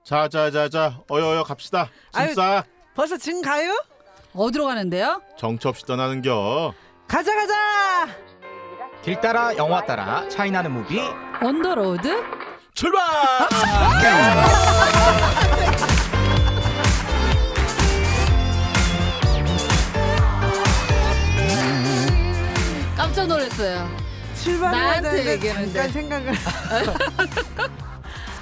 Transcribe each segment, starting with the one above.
자자자자 어여어여 갑시다. 아유. 짐 싸. 벌써 지금 가요? 어디로 가는데요? 정처 없이 떠나는겨. 가자 가자. 길 따라 영화 따라 차이나는 무비. 언더로드? 출발! 깜짝 놀랐어요. 출발해야 나한테 되는데 얘기하는데. 잠깐 생각을.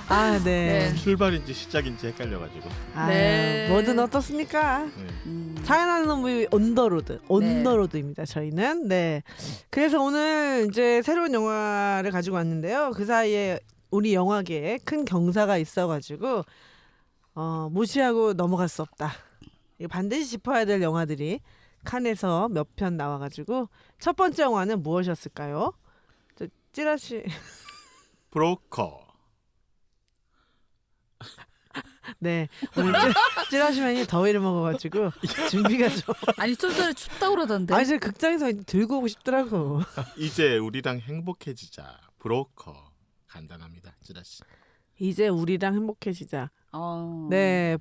아 네. 네. 출발인지 시작인지 헷갈려가지고. 아, 네. 뭐든 어떻습니까? 네. 차이나는 놈이 언더로드입니다. 저희는 네. 그래서 오늘 이제 새로운 영화를 가지고 왔는데요. 그 사이에 우리 영화계에 큰 경사가 있어가지고 무시하고 넘어갈 수 없다. 이거 반드시 짚어야 될 영화들이 칸에서 몇 편 나와가지고 첫 번째 영화는 무엇이었을까요? 찌라시. 브로커. 네. 오늘 찌라시맨이 더위를 먹어가지고 준비가 좀. 아니 좀 전에 춥다고 그러던데. 아니 제가 극장에서 들고 오고 싶더라고. 이제 우리랑 행복해지자. 브로커. 간단합니다. 찌라씨. 이제 우리랑 행복해지자. 어. 네.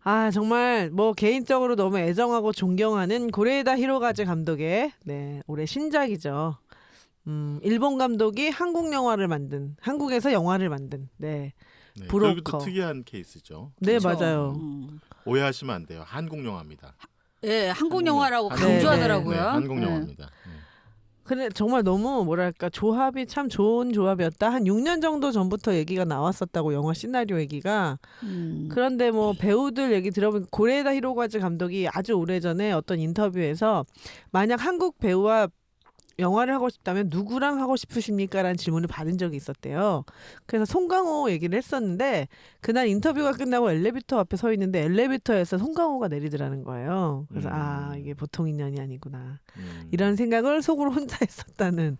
아 정말 뭐 개인적으로 너무 애정하고 존경하는 고레에다 히로가즈 감독의 네 올해 신작이죠. 일본 감독이 한국에서 영화를 만든 네. 네, 브로커. 여기도 특이한 케이스죠. 네 그쵸? 맞아요. 오해하시면 안 돼요. 한국 영화입니다. 예, 한국 영화라고 한국 강조하더라고요. 네, 한국 네. 영화입니다. 네. 근데 정말 너무 뭐랄까 조합이 참 좋은 조합이었다. 한 6년 정도 전부터 얘기가 나왔었다고 영화 시나리오 얘기가. 그런데 뭐 배우들 얘기 들어보니까 고레에다 히로가즈 감독이 아주 오래전에 어떤 인터뷰에서 만약 한국 배우와 영화를 하고 싶다면 누구랑 하고 싶으십니까? 라는 질문을 받은 적이 있었대요. 그래서 송강호 얘기를 했었는데 그날 인터뷰가 끝나고 엘리베이터 앞에 서 있는데 엘리베이터에서 송강호가 내리더라는 거예요. 그래서 아 이게 보통 인연이 아니구나. 이런 생각을 속으로 혼자 했었다는.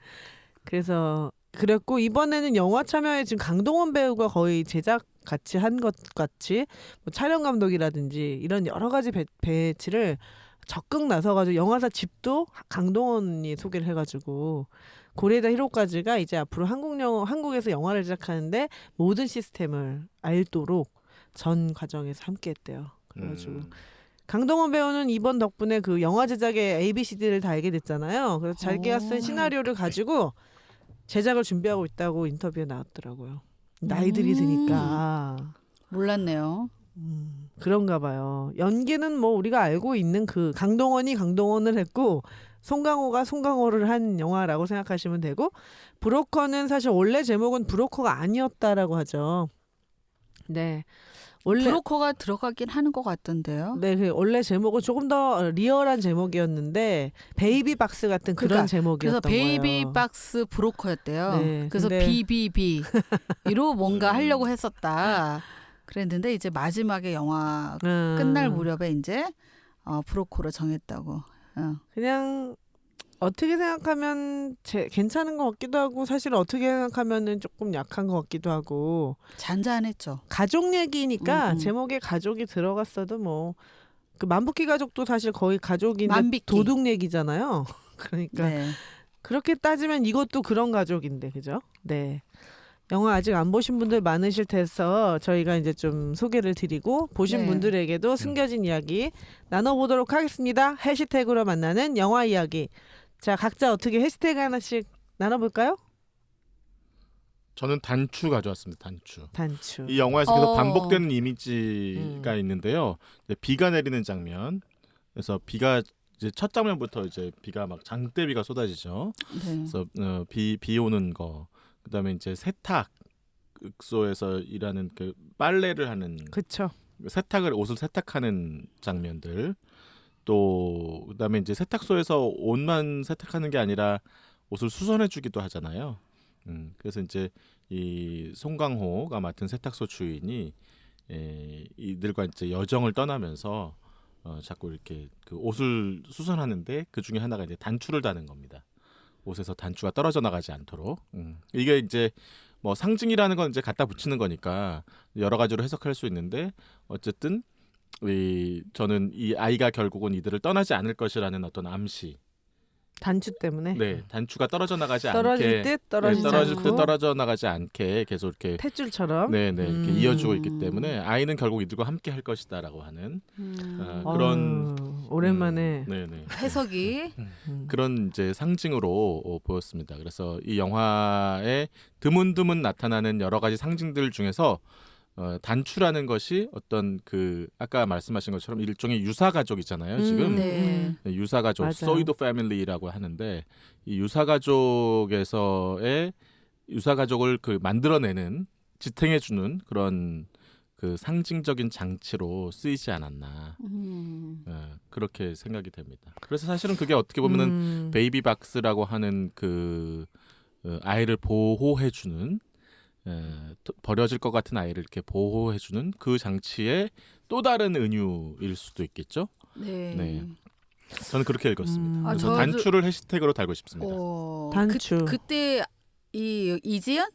그래서 그랬고 이번에는 영화 참여에 지금 강동원 배우가 거의 제작 같이 한 것 같이 뭐 촬영 감독이라든지 이런 여러 가지 배치를 적극 나서가지고 영화사 집도 강동원이 소개를 해가지고 고레에다 히로카즈가 이제 앞으로 한국에서 영화를 제작하는데 모든 시스템을 알도록 전 과정에서 함께했대요. 그래가지고 강동원 배우는 이번 덕분에 그 영화 제작의 ABCD를 다 알게 됐잖아요. 그래서 자기가 쓴 시나리오를 가지고 제작을 준비하고 있다고 인터뷰에 나왔더라고요. 나이들이 드니까. 몰랐네요. 그런가 봐요. 연기는 뭐 우리가 알고 있는 그 강동원이 강동원을 했고 송강호가 송강호를 한 영화라고 생각하시면 되고 브로커는 사실 원래 제목은 브로커가 아니었다라고 하죠. 네. 원래 브로커가 들어가긴 하는 것 같던데요. 네, 그 원래 제목은 조금 더 리얼한 제목이었는데 베이비 박스 같은 그런 그러니까, 제목이었던 그래서 베이비 거예요. 박스 브로커였대요. 네, 그래서 근데- BBB로 뭔가 하려고 했었다. 그랬는데 이제 마지막에 영화 끝날 무렵에 이제 브로커로 정했다고. 그냥 어떻게 생각하면 괜찮은 것 같기도 하고 사실 어떻게 생각하면은 조금 약한 것 같기도 하고 잔잔했죠. 가족 얘기니까 음. 제목에 가족이 들어갔어도 뭐 그 만부키 가족도 사실 거의 가족인데 만비키. 도둑 얘기잖아요. 그러니까 네. 그렇게 따지면 이것도 그런 가족인데 그죠? 네. 영화 아직 안 보신 분들 많으실 테서 저희가 이제 좀 소개를 드리고 보신 네. 분들에게도 숨겨진 이야기 나눠보도록 하겠습니다. 해시태그로 만나는 영화 이야기. 자, 각자 어떻게 해시태그 하나씩 나눠볼까요? 저는 단추 가져왔습니다. 단추. 단추. 이 영화에서 계속 어. 반복되는 이미지가 있는데요. 이제 비가 내리는 장면. 그래서 비가 이제 첫 장면부터 이제 비가 막 장대비가 쏟아지죠. 네. 그래서 비 오는 거. 그다음에 이제 세탁소에서 일하는 그 빨래를 하는 그쵸. 옷을 세탁하는 장면들. 또 그다음에 이제 세탁소에서 옷만 세탁하는 게 아니라 옷을 수선해주기도 하잖아요. 그래서 이제 이 송강호가 맡은 세탁소 주인이 이들과 이제 여정을 떠나면서 자꾸 이렇게 그 옷을 수선하는데 그 중에 하나가 이제 단추를 다는 겁니다. 옷에서 단추가 떨어져 나가지 않도록. 이게 이제 뭐 상징이라는 건 이제 갖다 붙이는 거니까 여러 가지로 해석할 수 있는데 어쨌든 저는 이 아이가 결국은 이들을 떠나지 않을 것이라는 어떤 암시 단추 때문에 네, 단추가 떨어져 나가지 떨어질 않게 듯 떨어지지 떨어질 듯 않고 떨어져 나가지 않게 계속 이렇게 탯줄처럼 이렇게 이어주고 있기 때문에 아이는 결국 이들과 함께 할 것이다라고 하는 그런 오랜만에 네네. 해석이 그런 이제 상징으로 보였습니다. 그래서 이 영화에 드문드문 나타나는 여러 가지 상징들 중에서 단추라는 것이 어떤 그 아까 말씀하신 것처럼 일종의 유사 가족이잖아요. 지금 네. 유사 가족, 맞아요. 소이도 패밀리라고 하는데 이 유사 가족에서의 유사 가족을 그 만들어내는 지탱해 주는 그런 그 상징적인 장치로 쓰이지 않았나 그렇게 생각이 됩니다. 그래서 사실은 그게 어떻게 보면은 베이비 박스라고 하는 그 아이를 보호해주는 버려질 것 같은 아이를 이렇게 보호해주는 그 장치의 또 다른 은유일 수도 있겠죠. 네. 네. 저는 그렇게 읽었습니다. 아, 그래서 저도- 단추를 해시태그로 달고 싶습니다. 단추. 그때 이 이지연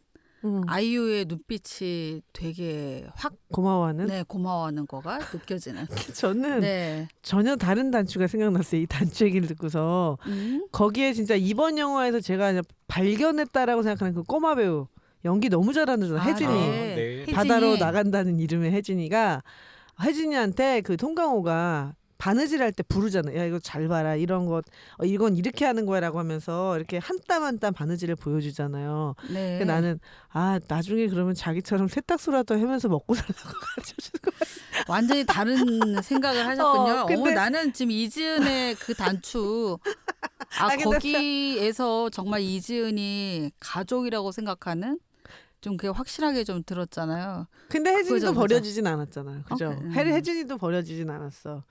음, 아이유의 눈빛이 되게 확 고마워하는 네, 고마워하는 거가 느껴지는. 저는 네. 전혀 다른 단추가 생각났어요. 이 단추 얘기를 듣고서 거기에 진짜 이번 영화에서 제가 그냥 발견했다라고 생각하는 그 꼬마 배우 연기 너무 잘하는 줄 혜진이 네. 바다로 혜진이. 나간다는 이름의 혜진이가 혜진이한테 그 송강호가 바느질 할 때 부르잖아요. 야 이거 잘 봐라 이런 것 이건 이렇게 하는 거야라고 하면서 이렇게 한 땀 한 땀 바느질을 보여주잖아요. 네. 근데 나는 나중에 그러면 자기처럼 세탁소라도 하면서 먹고 살라고 가르쳐주는 거 완전히 다른 생각을 하셨군요. 근데- 나는 지금 이지은의 그 단추 근데 거기에서 정말 이지은이 가족이라고 생각하는 좀 그게 확실하게 좀 들었잖아요. 근데 혜진이도 그거죠, 버려지진 않았잖아요. 그죠? 그래. 혜진이도 버려지진 않았어.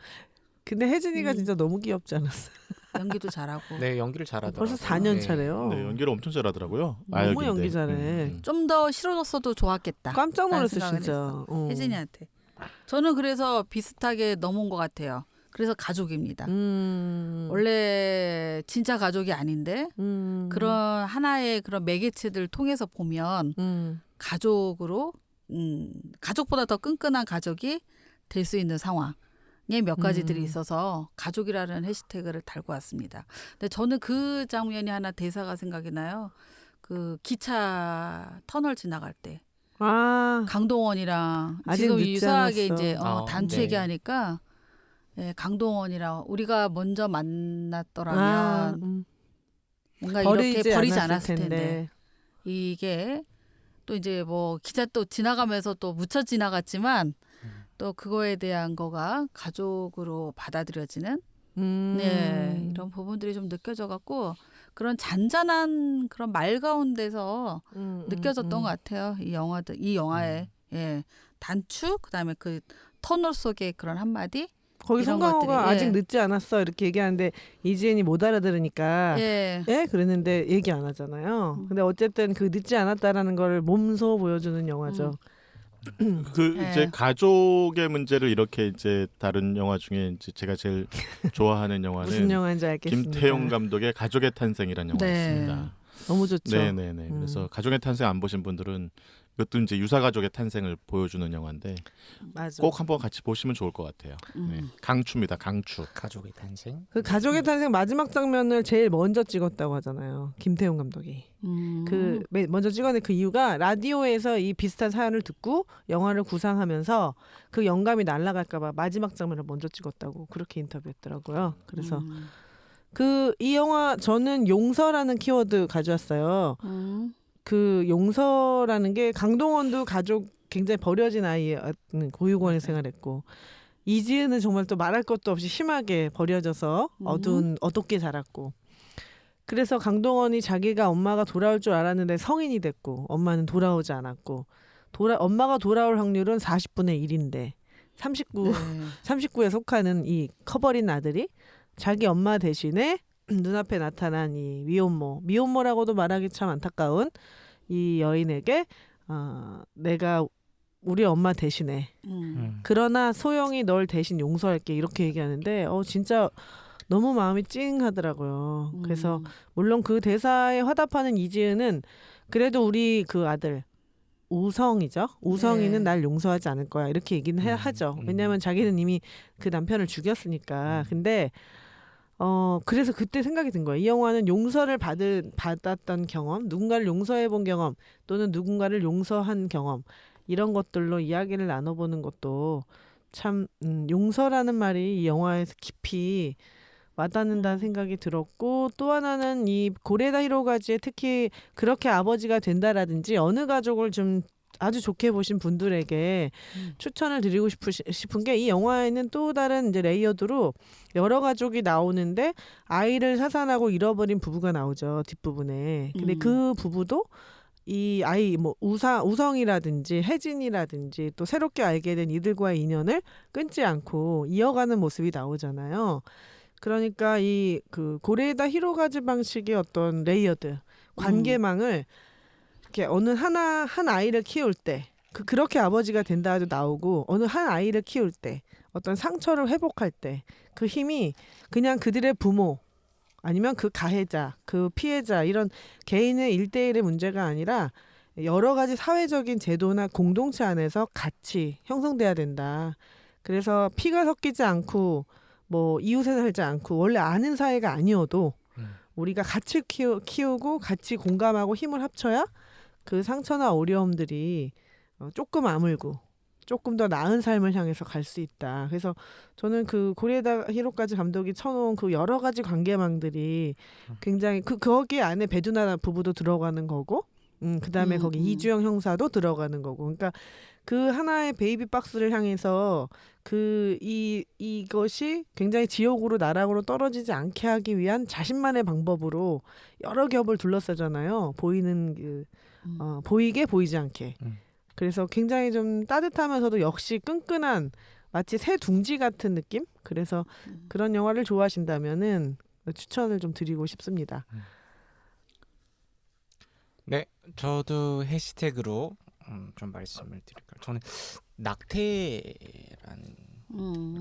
근데 혜진이가 진짜 너무 귀엽지 않았어. 연기도 잘하고 네, 연기를 잘하더라고요. 벌써 4년 네. 차래요. 네, 연기를 엄청 잘하더라고요. 너무 아역인데. 연기 잘해. 좀 더 싫어졌어도 좋았겠다. 깜짝 놀랐어 라는 생각을 진짜. 했어. 어. 혜진이한테. 저는 그래서 비슷하게 넘어온 것 같아요. 그래서 가족입니다. 원래 진짜 가족이 아닌데 그런 하나의 그런 매개체들 통해서 보면 가족으로 가족보다 더 끈끈한 가족이 될 수 있는 상황에 몇 가지들이 있어서 가족이라는 해시태그를 달고 왔습니다. 근데 저는 그 장면이 하나 대사가 생각이 나요. 그 기차 터널 지나갈 때 아, 강동원이랑 아직 지금 늦지 유사하게 않았어. 이제 단추 네. 얘기하니까 강동원이랑 우리가 먼저 만났더라면 아, 뭔가 이렇게 버리지 않았을 않았을 텐데 이게 또 이제 뭐 기차 또 지나가면서 또 묻혀 지나갔지만 또 그거에 대한 거가 가족으로 받아들여지는 네 이런 부분들이 좀 느껴져 갖고 그런 잔잔한 그런 말 가운데서 느껴졌던 것 같아요. 이 영화의 단추 그다음에 그 터널 속의 그런 한마디 거기 이런 송강호가 것들이, 아직 예. 늦지 않았어 이렇게 얘기하는데 이지은이 못 알아들으니까 예. 그랬는데 얘기 안 하잖아요. 근데 어쨌든 그 늦지 않았다라는 걸 몸소 보여주는 영화죠. 그 네. 이제 가족의 문제를 이렇게 이제 다른 영화 중에 이제 제가 제일 좋아하는 영화는 무슨 영화인지 알겠습니다. 김태용 감독의 가족의 탄생이라는 영화가 네. 있습니다. 너무 좋죠. 네네네. 그래서 가족의 탄생 안 보신 분들은 이것도 이제 유사 가족의 탄생을 보여주는 영화인데 맞아. 꼭 한번 같이 보시면 좋을 것 같아요. 네. 강추입니다. 강추. 가족의 탄생. 그 가족의 탄생 마지막 장면을 제일 먼저 찍었다고 하잖아요. 김태용 감독이. 먼저 찍어낸 그 이유가 라디오에서 이 비슷한 사연을 듣고 영화를 구상하면서 그 영감이 날아갈까봐 마지막 장면을 먼저 찍었다고 그렇게 인터뷰했더라고요. 그래서 이 영화 저는 용서라는 키워드 가져왔어요. 그 용서라는 게 강동원도 가족 굉장히 버려진 아이의 고유권을 생활했고 이지은은 정말 또 말할 것도 없이 심하게 버려져서 어둡게 자랐고 그래서 강동원이 자기가 엄마가 돌아올 줄 알았는데 성인이 됐고 엄마는 돌아오지 않았고 엄마가 돌아올 확률은 40분의 1인데 39에 속하는 이 커버린 아들이 자기 엄마 대신에 눈앞에 나타난 이 미혼모라고도 말하기 참 안타까운 이 여인에게 내가 우리 엄마 대신에 그러나 소영이 널 대신 용서할게 이렇게 얘기하는데 진짜 너무 마음이 찡하더라고요. 그래서 물론 그 대사에 화답하는 이지은은 그래도 우리 그 아들 우성이죠. 우성이는 네. 날 용서하지 않을 거야 이렇게 얘기는 하죠. 왜냐하면 자기는 이미 그 남편을 죽였으니까. 근데 그래서 그때 생각이 든 거예요. 이 영화는 용서를 받았던 경험, 누군가를 용서해 본 경험, 또는 누군가를 용서한 경험, 이런 것들로 이야기를 나눠보는 것도 참, 용서라는 말이 이 영화에서 깊이 와닿는다는 생각이 들었고, 또 하나는 이 고레다 히로가즈의 특히 그렇게 아버지가 된다라든지 어느 가족을 좀 아주 좋게 보신 분들에게 추천을 드리고 싶은 게, 이 영화에는 또 다른 이제 레이어드로 여러 가족이 나오는데 아이를 사산하고 잃어버린 부부가 나오죠, 뒷부분에. 근데 그 부부도 이 아이 뭐 우성이라든지 혜진이라든지 또 새롭게 알게 된 이들과의 인연을 끊지 않고 이어가는 모습이 나오잖아요. 그러니까 이 그 고레에다 히로가즈 방식의 어떤 레이어드 관계망을 이렇게 어느 한 아이를 키울 때 그렇게 아버지가 된다도 나오고, 어느 한 아이를 키울 때 어떤 상처를 회복할 때 그 힘이 그냥 그들의 부모 아니면 그 가해자, 그 피해자, 이런 개인의 1대1의 문제가 아니라 여러 가지 사회적인 제도나 공동체 안에서 같이 형성돼야 된다. 그래서 피가 섞이지 않고 뭐 이웃에 살지 않고 원래 아는 사이가 아니어도 우리가 같이 키우고 같이 공감하고 힘을 합쳐야 그 상처나 어려움들이 조금 아물고 조금 더 나은 삶을 향해서 갈 수 있다. 그래서 저는 그 고레에다 히로가즈 감독이 쳐놓은 그 여러 가지 관계망들이 굉장히 거기 안에 배두나 부부도 들어가는 거고, 그다음에 거기 이주영 형사도 들어가는 거고, 그러니까 그 하나의 베이비 박스를 향해서 이것이 굉장히 지옥으로 나락으로 떨어지지 않게 하기 위한 자신만의 방법으로 여러 겹을 둘러싸잖아요. 보이는 보이게 보이지 않게. 그래서 굉장히 좀 따뜻하면서도 역시 끈끈한, 마치 새 둥지 같은 느낌? 그래서 그런 영화를 좋아하신다면은 추천을 좀 드리고 싶습니다. 네, 저도 해시태그로 좀 말씀을 드릴까요? 저는 낙태라는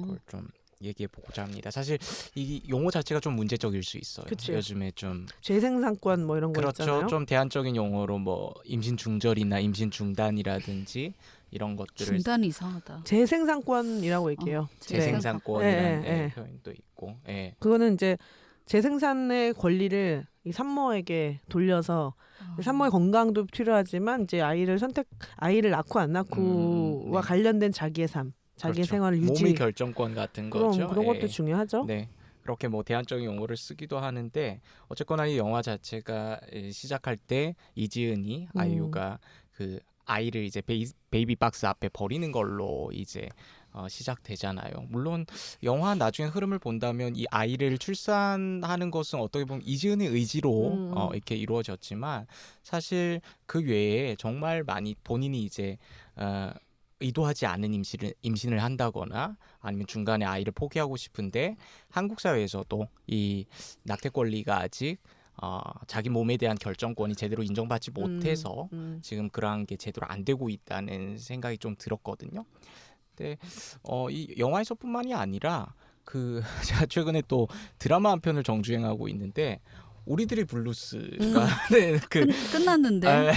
걸 좀 얘기해 보고자 합니다. 사실 이 용어 자체가 좀 문제적일 수 있어요. 그쵸. 요즘에 좀 재생산권 뭐 이런 거 그렇죠. 있잖아요. 좀 대안적인 용어로 뭐 임신 중절이나 임신 중단이라든지 이런 것들을 중단이 이상하다. 재생산권이라고 얘기해요. 재생산권이라는 네. 표현도 있고, 예. 그거는 이제 재생산의 권리를 이 산모에게 돌려서, 산모의 건강도 필요하지만 이제 아이를 낳고 안 낳고와 네. 관련된 자기의 삶, 자기의 그렇죠. 생활을 유지, 몸의 결정권 같은 거죠. 그런 것도 예. 중요하죠. 네. 그렇게 뭐 대안적인 용어를 쓰기도 하는데, 어쨌거나 이 영화 자체가 시작할 때 이지은이 아이유가 그 아이를 이제 베이비 박스 앞에 버리는 걸로 이제 시작되잖아요. 물론 영화 나중에 흐름을 본다면 이 아이를 출산하는 것은 어떻게 보면 이지은의 의지로 이렇게 이루어졌지만, 사실 그 외에 정말 많이 본인이 이제 의도하지 않은 임신을 한다거나 아니면 중간에 아이를 포기하고 싶은데 한국 사회에서도 이 낙태 권리가 아직 자기 몸에 대한 결정권이 제대로 인정받지 못해서 지금 그러한 게 제대로 안 되고 있다는 생각이 좀 들었거든요. 근데 이 영화에서뿐만이 아니라 제가 최근에 또 드라마 한 편을 정주행하고 있는데, 우리들의 블루스가 끝났는데.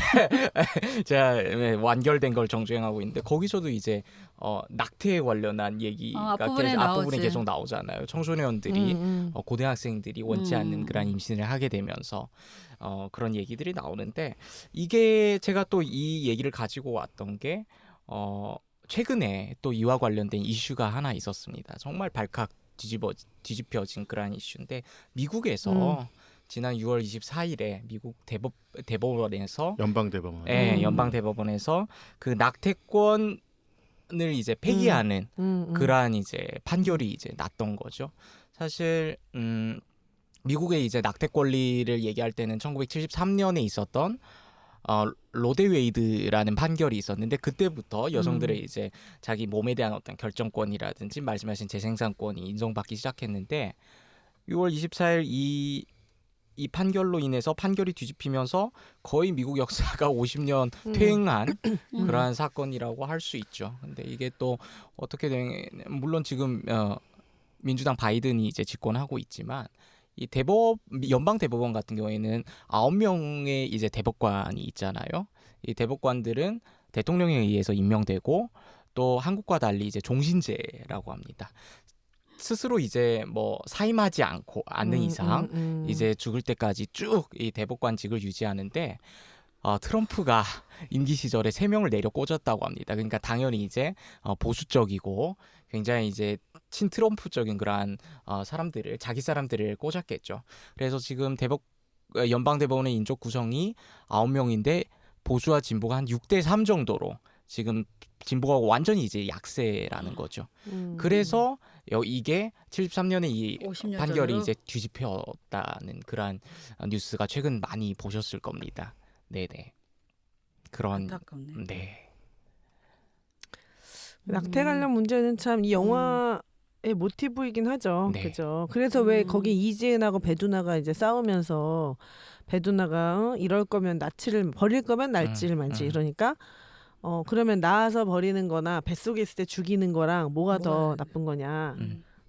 제가 완결된 걸 정주행하고 있는데, 거기서도 이제 낙태에 관련한 얘기가 앞부분에 계속 나오잖아요. 청소년들이 고등학생들이 원치 않는 그런 임신을 하게 되면서 그런 얘기들이 나오는데, 이게 제가 또 이 얘기를 가지고 왔던 게 최근에 또 이와 관련된 이슈가 하나 있었습니다. 정말 발칵 뒤집혀진 그런 이슈인데, 미국에서 지난 6월 24일에 미국 대법원에서 연방 대법원에서 그 낙태권을 이제 폐기하는 그러한 이제 판결이 이제 났던 거죠. 사실 미국의 이제 낙태 권리를 얘기할 때는 1973년에 있었던 로데웨이드라는 판결이 있었는데, 그때부터 여성들의 이제 자기 몸에 대한 어떤 결정권이라든지 말씀하신 재생산권이 인정받기 시작했는데, 6월 24일 이 판결로 인해서 판결이 뒤집히면서 거의 미국 역사가 50년 퇴행한 그러한 사건이라고 할 수 있죠. 근데 이게 또 어떻게 물론 지금 민주당 바이든이 이제 집권하고 있지만, 이 연방 대법원 같은 경우에는 9명의 이제 대법관이 있잖아요. 이 대법관들은 대통령에 의해서 임명되고, 또 한국과 달리 이제 종신제라고 합니다. 스스로 이제 뭐 사임하지 않는 이상 이제 죽을 때까지 쭉 이 대법관직을 유지하는데 트럼프가 임기 시절에 3명을 내려 꽂았다고 합니다. 그러니까 당연히 이제 보수적이고 굉장히 이제 친트럼프적인 그러한 자기 사람들을 꽂았겠죠. 그래서 지금 연방 대법원의 인적 구성이 9명인데 보수와 진보가 한 6대3 정도로 지금 진보가 완전히 이제 약세라는 거죠. 그래서 이게 73년에 이 50년 판결이 전으로? 이제 뒤집혔다는 그런 뉴스가 최근 많이 보셨을 겁니다. 네네. 그런 안타깝네. 네. 낙태 관련 문제는 참 이 영화의 모티브이긴 하죠. 네. 그죠. 그래서 왜 거기 이지은하고 배두나가 이제 싸우면서 배두나가 이럴 거면 나치를 버릴 거면 날지를 말지 이러니까 그러면 낳아서 버리는 거나 뱃속에 있을 때 죽이는 거랑 뭐가 더 나쁜 거냐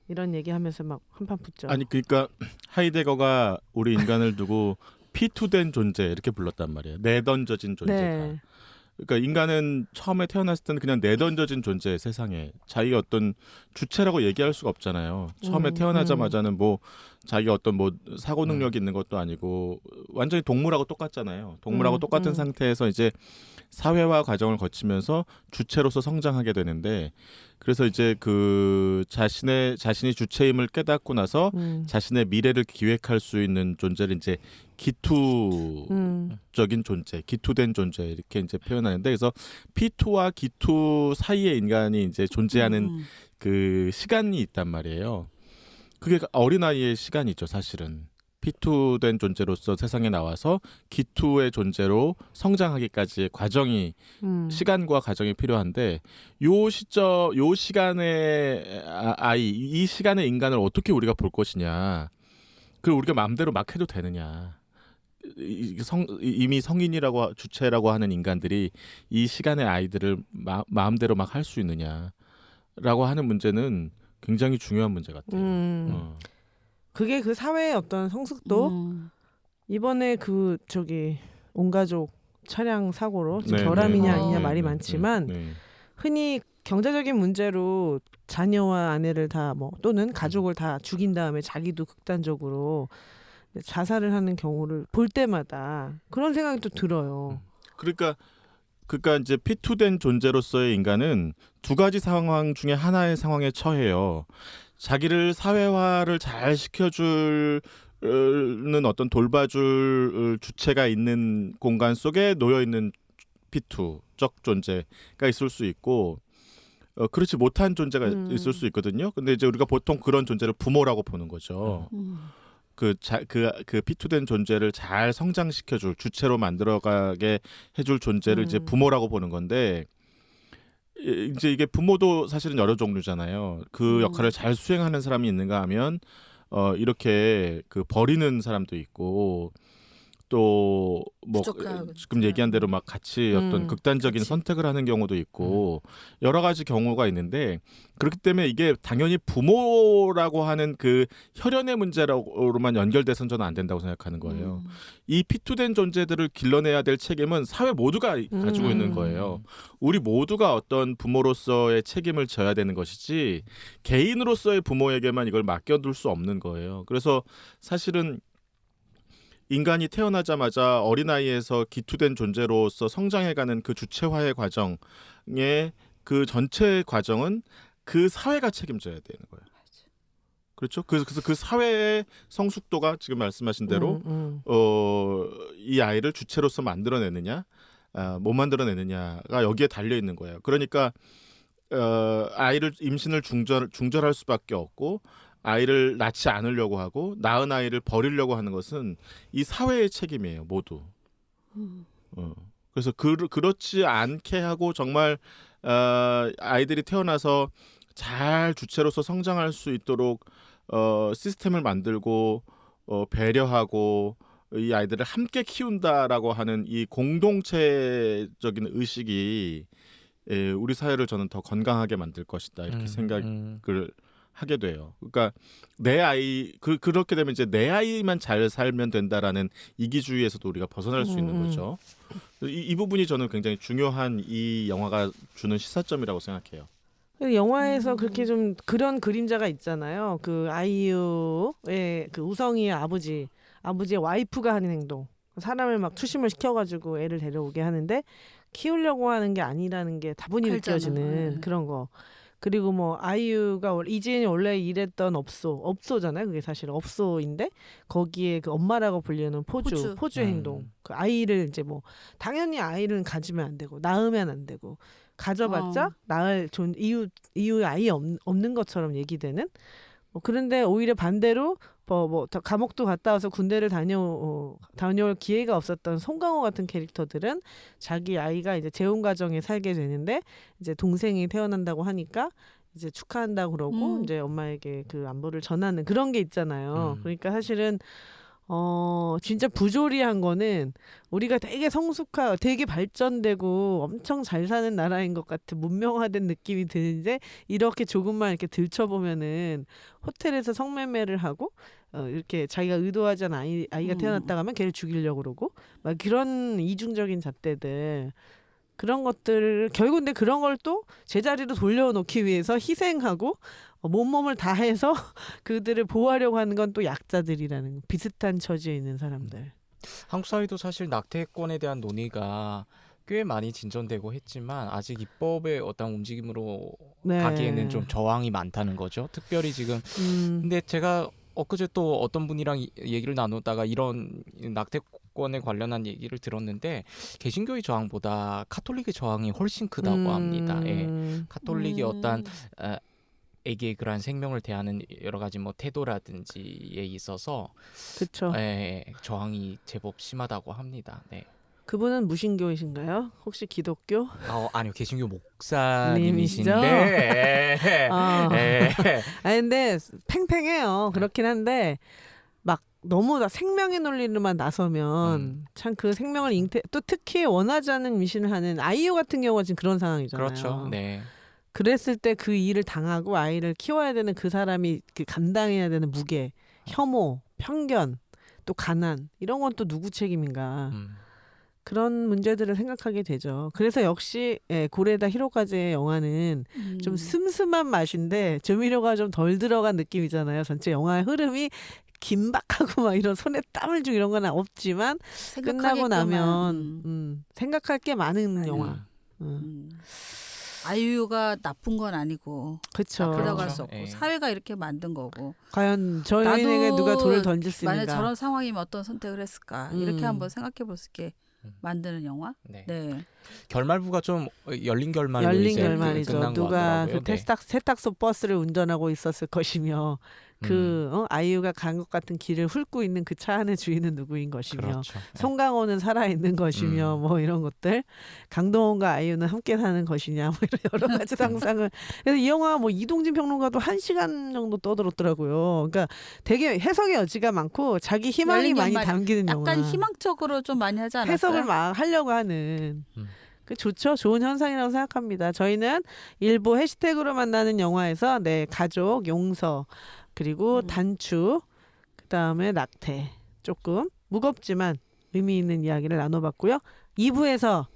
이런 얘기하면서 막 한판 붙죠. 아니 그러니까 하이데거가 우리 인간을 두고 피투된 존재 이렇게 불렀단 말이에요. 내던져진 존재가. 네. 그러니까 인간은 처음에 태어났을 때는 그냥 내던져진 존재 세상에 자기가 어떤 주체라고 얘기할 수가 없잖아요. 처음에 태어나자마자는 뭐 자기가 어떤 뭐 사고 능력이 있는 것도 아니고 완전히 동물하고 똑같잖아요. 동물하고 똑같은 상태에서 이제 사회화 과정을 거치면서 주체로서 성장하게 되는데 그래서 이제 그 자신이 주체임을 깨닫고 나서 자신의 미래를 기획할 수 있는 존재를 이제 기투적인 존재, 기투된 존재 이렇게 이제 표현하는데 그래서 P2와 기투 사이에 인간이 이제 존재하는 그 시간이 있단 말이에요. 그게 어린아이의 시간이죠, 사실은. P2된 존재로서 세상에 나와서 기투의 존재로 성장하기까지의 과정이 시간과 과정이 필요한데 요 시간의 아이, 이 시간의 인간을 어떻게 우리가 볼 것이냐. 그걸 우리가 마음대로 막 해도 되느냐. 이미 성인이라고 주체라고 하는 인간들이 이 시간의 아이들을 마음대로 막 할 수 있느냐라고 하는 문제는 굉장히 중요한 문제 같아요. 그게 그 사회의 어떤 성숙도 이번에 그 온가족 차량 사고로 지금 결함이냐 아니냐 말이 많지만 흔히 경제적인 문제로 자녀와 아내를 다 또는 가족을 다 죽인 다음에 자기도 극단적으로 자살을 하는 경우를 볼 때마다 그런 생각이 또 들어요. 그러니까 이제 P2된 존재로서의 인간은 두 가지 상황 중에 하나의 상황에 처해요. 자기를 사회화를 잘 시켜주는 어떤 돌봐줄 주체가 있는 공간 속에 놓여 있는 P2적 존재가 있을 수 있고 그렇지 못한 존재가 있을 수 있거든요. 근데 이제 우리가 보통 그런 존재를 부모라고 보는 거죠. 그 P2된 존재를 잘 성장시켜줄 주체로 만들어가게 해줄 존재를 이제 부모라고 보는 건데 이제 이게 부모도 사실은 여러 종류잖아요. 그 역할을 잘 수행하는 사람이 있는가 하면 이렇게 그 버리는 사람도 있고 또 뭐 지금 얘기한 대로 막 같이 어떤 극단적인 선택을 하는 경우도 있고 여러 가지 경우가 있는데 그렇기 때문에 이게 당연히 부모라고 하는 그 혈연의 문제로만 연결돼서는 저는 안 된다고 생각하는 거예요. 이 P2된 존재들을 길러내야 될 책임은 사회 모두가 가지고 있는 거예요. 우리 모두가 어떤 부모로서의 책임을 져야 되는 것이지 개인으로서의 부모에게만 이걸 맡겨둘 수 없는 거예요. 그래서 사실은 인간이 태어나자마자 어린아이에서 기투된 존재로서 성장해가는 그 주체화의 과정의 그 전체 과정은 그 사회가 책임져야 되는 거예요. 그렇죠? 그래서 그 사회의 성숙도가 지금 말씀하신 대로 이 아이를 주체로서 만들어내느냐 못 만들어내느냐가 여기에 달려 있는 거예요. 그러니까 아이를 임신을 중절할 수밖에 없고 아이를 낳지 않으려고 하고 낳은 아이를 버리려고 하는 것은 이 사회의 책임이에요, 모두. 그래서 그렇지 않게 하고 정말 아이들이 태어나서 잘 주체로서 성장할 수 있도록 시스템을 만들고 배려하고 이 아이들을 함께 키운다라고 하는 이 공동체적인 의식이 우리 사회를 저는 더 건강하게 만들 것이다 이렇게 생각을 하게 돼요. 그러니까 내 아이 그렇게 되면 이제 내 아이만 잘 살면 된다라는 이기주의에서도 우리가 벗어날 수 있는 거죠. 이 부분이 저는 굉장히 중요한 이 영화가 주는 시사점이라고 생각해요. 영화에서 그렇게 좀 그런 그림자가 있잖아요. 그 아이유의 그 우성이의 아버지의 와이프가 하는 행동. 사람을 막 추심을 시켜가지고 애를 데려오게 하는데 키우려고 하는 게 아니라는 게 다분히 알잖아. 느껴지는 네. 그런 거. 그리고 뭐 아이유가 이지은이 원래 일했던 업소잖아요. 그게 사실 업소인데 거기에 그 엄마라고 불리는 포주 행동. 그 아이를 이제 뭐 당연히 아이를 가지면 안 되고 낳으면 안 되고 가져봤자 낳을 이유 아예 없는 것처럼 얘기되는. 그런데 오히려 반대로 감옥도 갔다 와서 군대를 다녀올 기회가 없었던 송강호 같은 캐릭터들은 자기 아이가 이제 재혼 가정에 살게 되는데 이제 동생이 태어난다고 하니까 이제 축하한다고 그러고 이제 엄마에게 그 안부를 전하는 그런 게 있잖아요. 그러니까 사실은 진짜 부조리한 거는 우리가 되게 되게 발전되고 엄청 잘 사는 나라인 것 같은 문명화된 느낌이 드는데 이렇게 조금만 이렇게 들춰보면은 호텔에서 성매매를 하고 이렇게 자기가 의도하지 않은 아이가 태어났다고 하면 걔를 죽이려고 그러고 막 그런 이중적인 잣대들 그런 것들 결국 근데 그런 걸 또 제자리로 돌려놓기 위해서 희생하고 몸을 다해서 그들을 보호하려고 하는 건 또 약자들이라는 비슷한 처지에 있는 사람들. 한국 사회도 사실 낙태권에 대한 논의가 꽤 많이 진전되고 했지만 아직 입법의 어떤 움직임으로 네. 가기에는 좀 저항이 많다는 거죠. 특별히 지금 근데 제가 엊그제 또 어떤 분이랑 얘기를 나누다가 이런 낙태권에 관련한 얘기를 들었는데 개신교의 저항보다 카톨릭의 저항이 훨씬 크다고 합니다. 예. 카톨릭이 어떤 애기의 그러한 생명을 대하는 여러 가지 뭐 태도라든지에 있어서 그렇죠. 저항이 제법 심하다고 합니다. 네. 그분은 무신교이신가요? 혹시 기독교? 아니요, 개신교 님이시죠? 목사님이신데. 근데 팽팽해요. 그렇긴 한데 막 너무 다 생명의 논리로만 나서면 참 그 생명을 또 특히 원하지 않는 미신을 하는 아이유 같은 경우가 지금 그런 상황이잖아요. 그렇죠. 네. 그랬을 때 그 일을 당하고 아이를 키워야 되는 그 사람이 그 감당해야 되는 무게, 혐오, 편견, 또 가난 이런 건 또 누구 책임인가. 그런 문제들을 생각하게 되죠. 그래서 역시 고레다 히로카즈의 영화는 좀 슴슴한 맛인데 조미료가 좀 덜 들어간 느낌이잖아요. 전체 영화의 흐름이 긴박하고 막 이런 손에 땀을 주고 이런 건 없지만 끝나고 나면 생각할 게 많은 영화. 아이유가 나쁜 건 아니고 그렇죠. 들어갈 수 없고 사회가 이렇게 만든 거고 과연 저희에게 누가 돌을 던질 수 있는가. 만약 저런 상황이면 어떤 선택을 했을까 이렇게 한번 생각해 볼 수 있게 만드는 영화. 네. 네. 결말부가 좀 열린 결말로 열린 이제 결말이죠. 끝난 것 누가 그 같더라고요. 세탁소 버스를 운전하고 있었을 것이며 아이유가 간 것 같은 길을 훑고 있는 그 차 안의 주인은 누구인 것이며 그렇죠. 송강호는 살아있는 것이며 뭐 이런 것들 강동원과 아이유는 함께 사는 것이냐 뭐 이런 여러 가지 상상을 그래서 이 영화 뭐 이동진 평론가도 1시간 정도 떠들었더라고요. 그러니까 되게 해석의 여지가 많고 자기 희망이 많이 담기는 영화. 약간 희망적으로 좀 많이 하지 않았어요? 해석을 막 하려고 하는 그 좋죠. 좋은 현상이라고 생각합니다. 저희는 일부 해시태그로 만나는 영화에서 가족, 용서 그리고 단추 그다음에 낙태 조금 무겁지만 의미 있는 이야기를 나눠봤고요. 2부에서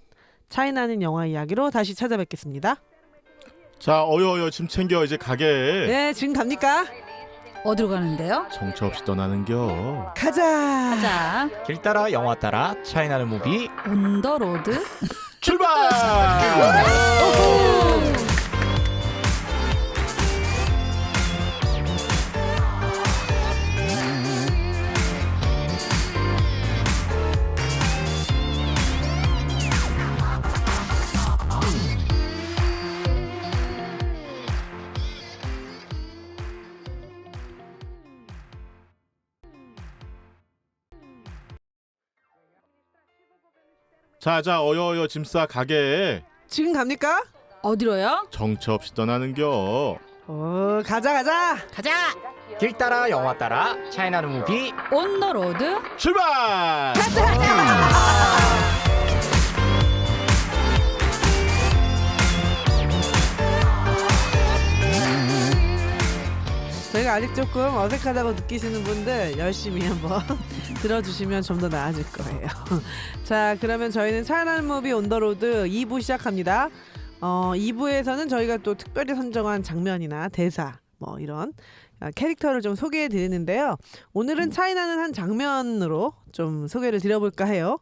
차이나는 영화 이야기로 다시 찾아뵙겠습니다. 자, 어여 짐 챙겨 이제 가게. 네, 지금 갑니까? 어디로 가는데요? 정처 없이 떠나는겨. 가자. 가자. 길 따라 영화 따라 차이나는 무비 온 더 로드. 출발! 자, 어여 짐 싸 가게. 지금 갑니까? 어디로요? 정처 없이 떠나는겨. 가자. 가자. 길 따라 영화 따라 차이나는 무비 온 더 로드. 출발! 저희가 아직 조금 어색하다고 느끼시는 분들 열심히 한번 들어주시면 좀 더 나아질 거예요. 자, 그러면 저희는 차이나는 무비 온 더 로드 2부 시작합니다. 2부에서는 저희가 또 특별히 선정한 장면이나 대사 뭐 이런 캐릭터를 좀 소개해 드리는데요. 오늘은 차이나는 한 장면으로 좀 소개를 드려볼까 해요.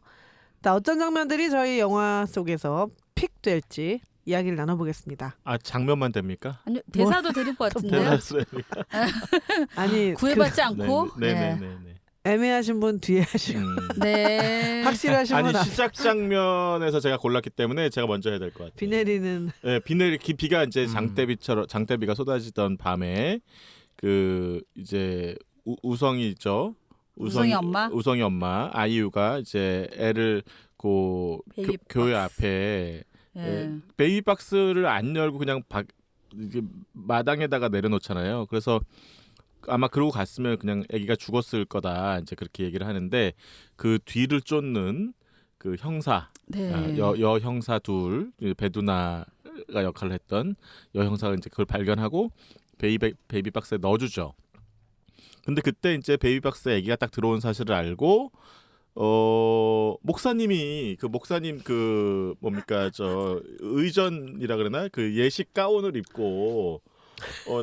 어떤 장면들이 저희 영화 속에서 픽 될지 이야기를 나눠보겠습니다. 아 장면만 됩니까? 아니요 대사도 드릴 것 같은데요. 대단했습니까? 아니 구애받지 않고. 네네네. 애매하신 분 뒤에 하시고 네. 확실하신 아니 분 앞에. 시작 장면에서 제가 골랐기 때문에 제가 먼저 해야 될 것 같아요. 비 내리는 네, 비가 이제 장대비가 쏟아지던 밤에 그 이제 우성이 있죠. 우성이 엄마? 우성이 엄마 아이유가 이제 애를 베이비 교회 박스. 앞에 예. 베이비 박스를 안 열고 그냥 이게 마당에다가 내려놓잖아요. 그래서 아마 그러고 갔으면 그냥 아기가 죽었을 거다 이제 그렇게 얘기를 하는데 그 뒤를 쫓는 그 형사 네. 여 형사 둘 배두나가 역할을 했던 여 형사가 이제 그걸 발견하고 베이비 박스에 넣어주죠. 근데 그때 이제 베이비 박스에 아기가 딱 들어온 사실을 알고 목사님 그 뭡니까 저 의전이라 그러나 그 예식 가운을 입고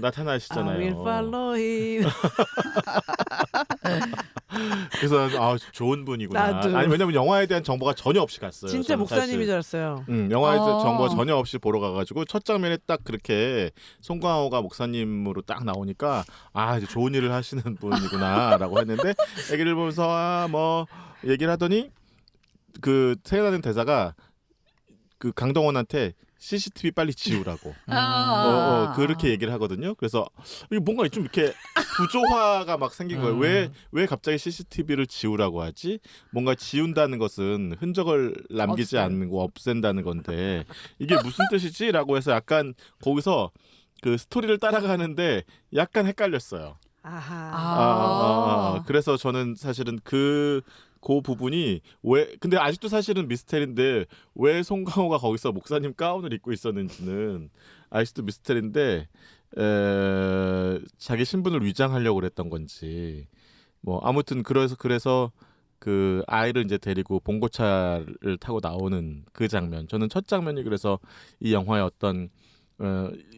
나타나시잖아요. I will follow him. 그래서 좋은 분이구나. 나도. 아니 왜냐면 영화에 대한 정보가 전혀 없이 갔어요. 진짜 저는 목사님인 사실. 줄 알았어요. 영화에 대한 어. 정보가 전혀 없이 보러 가가지고 첫 장면에 딱 그렇게 송강호가 목사님으로 딱 나오니까 이제 좋은 일을 하시는 분이구나라고 했는데 얘기를 보면서 뭐 얘기를 하더니 그 생각나는 대사가 그 강동원한테 CCTV 빨리 지우라고 그렇게 얘기를 하거든요. 그래서 이게 뭔가 좀 이렇게 부조화가 막 생긴 거예요. 왜 갑자기 CCTV를 지우라고 하지? 뭔가 지운다는 것은 흔적을 남기지 않고 없앤다는 건데 이게 무슨 뜻이지?라고 해서 약간 거기서 그 스토리를 따라가는데 약간 헷갈렸어요. 아하. 그래서 저는 사실은 그 부분이 근데 아직도 사실은 미스테리인데 왜 송강호가 거기서 목사님 가운을 입고 있었는지는 아직도 미스테리인데 자기 신분을 위장하려고 그랬던 건지 뭐 아무튼 그래서 그 아이를 이제 데리고 봉고차를 타고 나오는 그 장면 저는 첫 장면이 그래서 이 영화의 어떤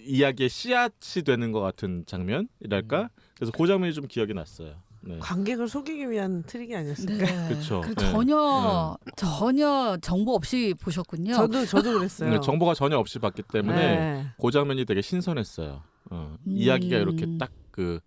이야기의 씨앗이 되는 것 같은 장면이랄까 그래서 그 장면이 좀 기억이 났어요. 네. 관객을 속이기 위한 트릭이 아니었을까? 네. 그렇죠. 그리고 네. 전혀 정보 없이 보셨군요. 저도 그랬어요. 네, 정보가 전혀 없이 봤기 때문에 네. 그 장면이 되게 신선했어요. 이야기가 이렇게 딱 그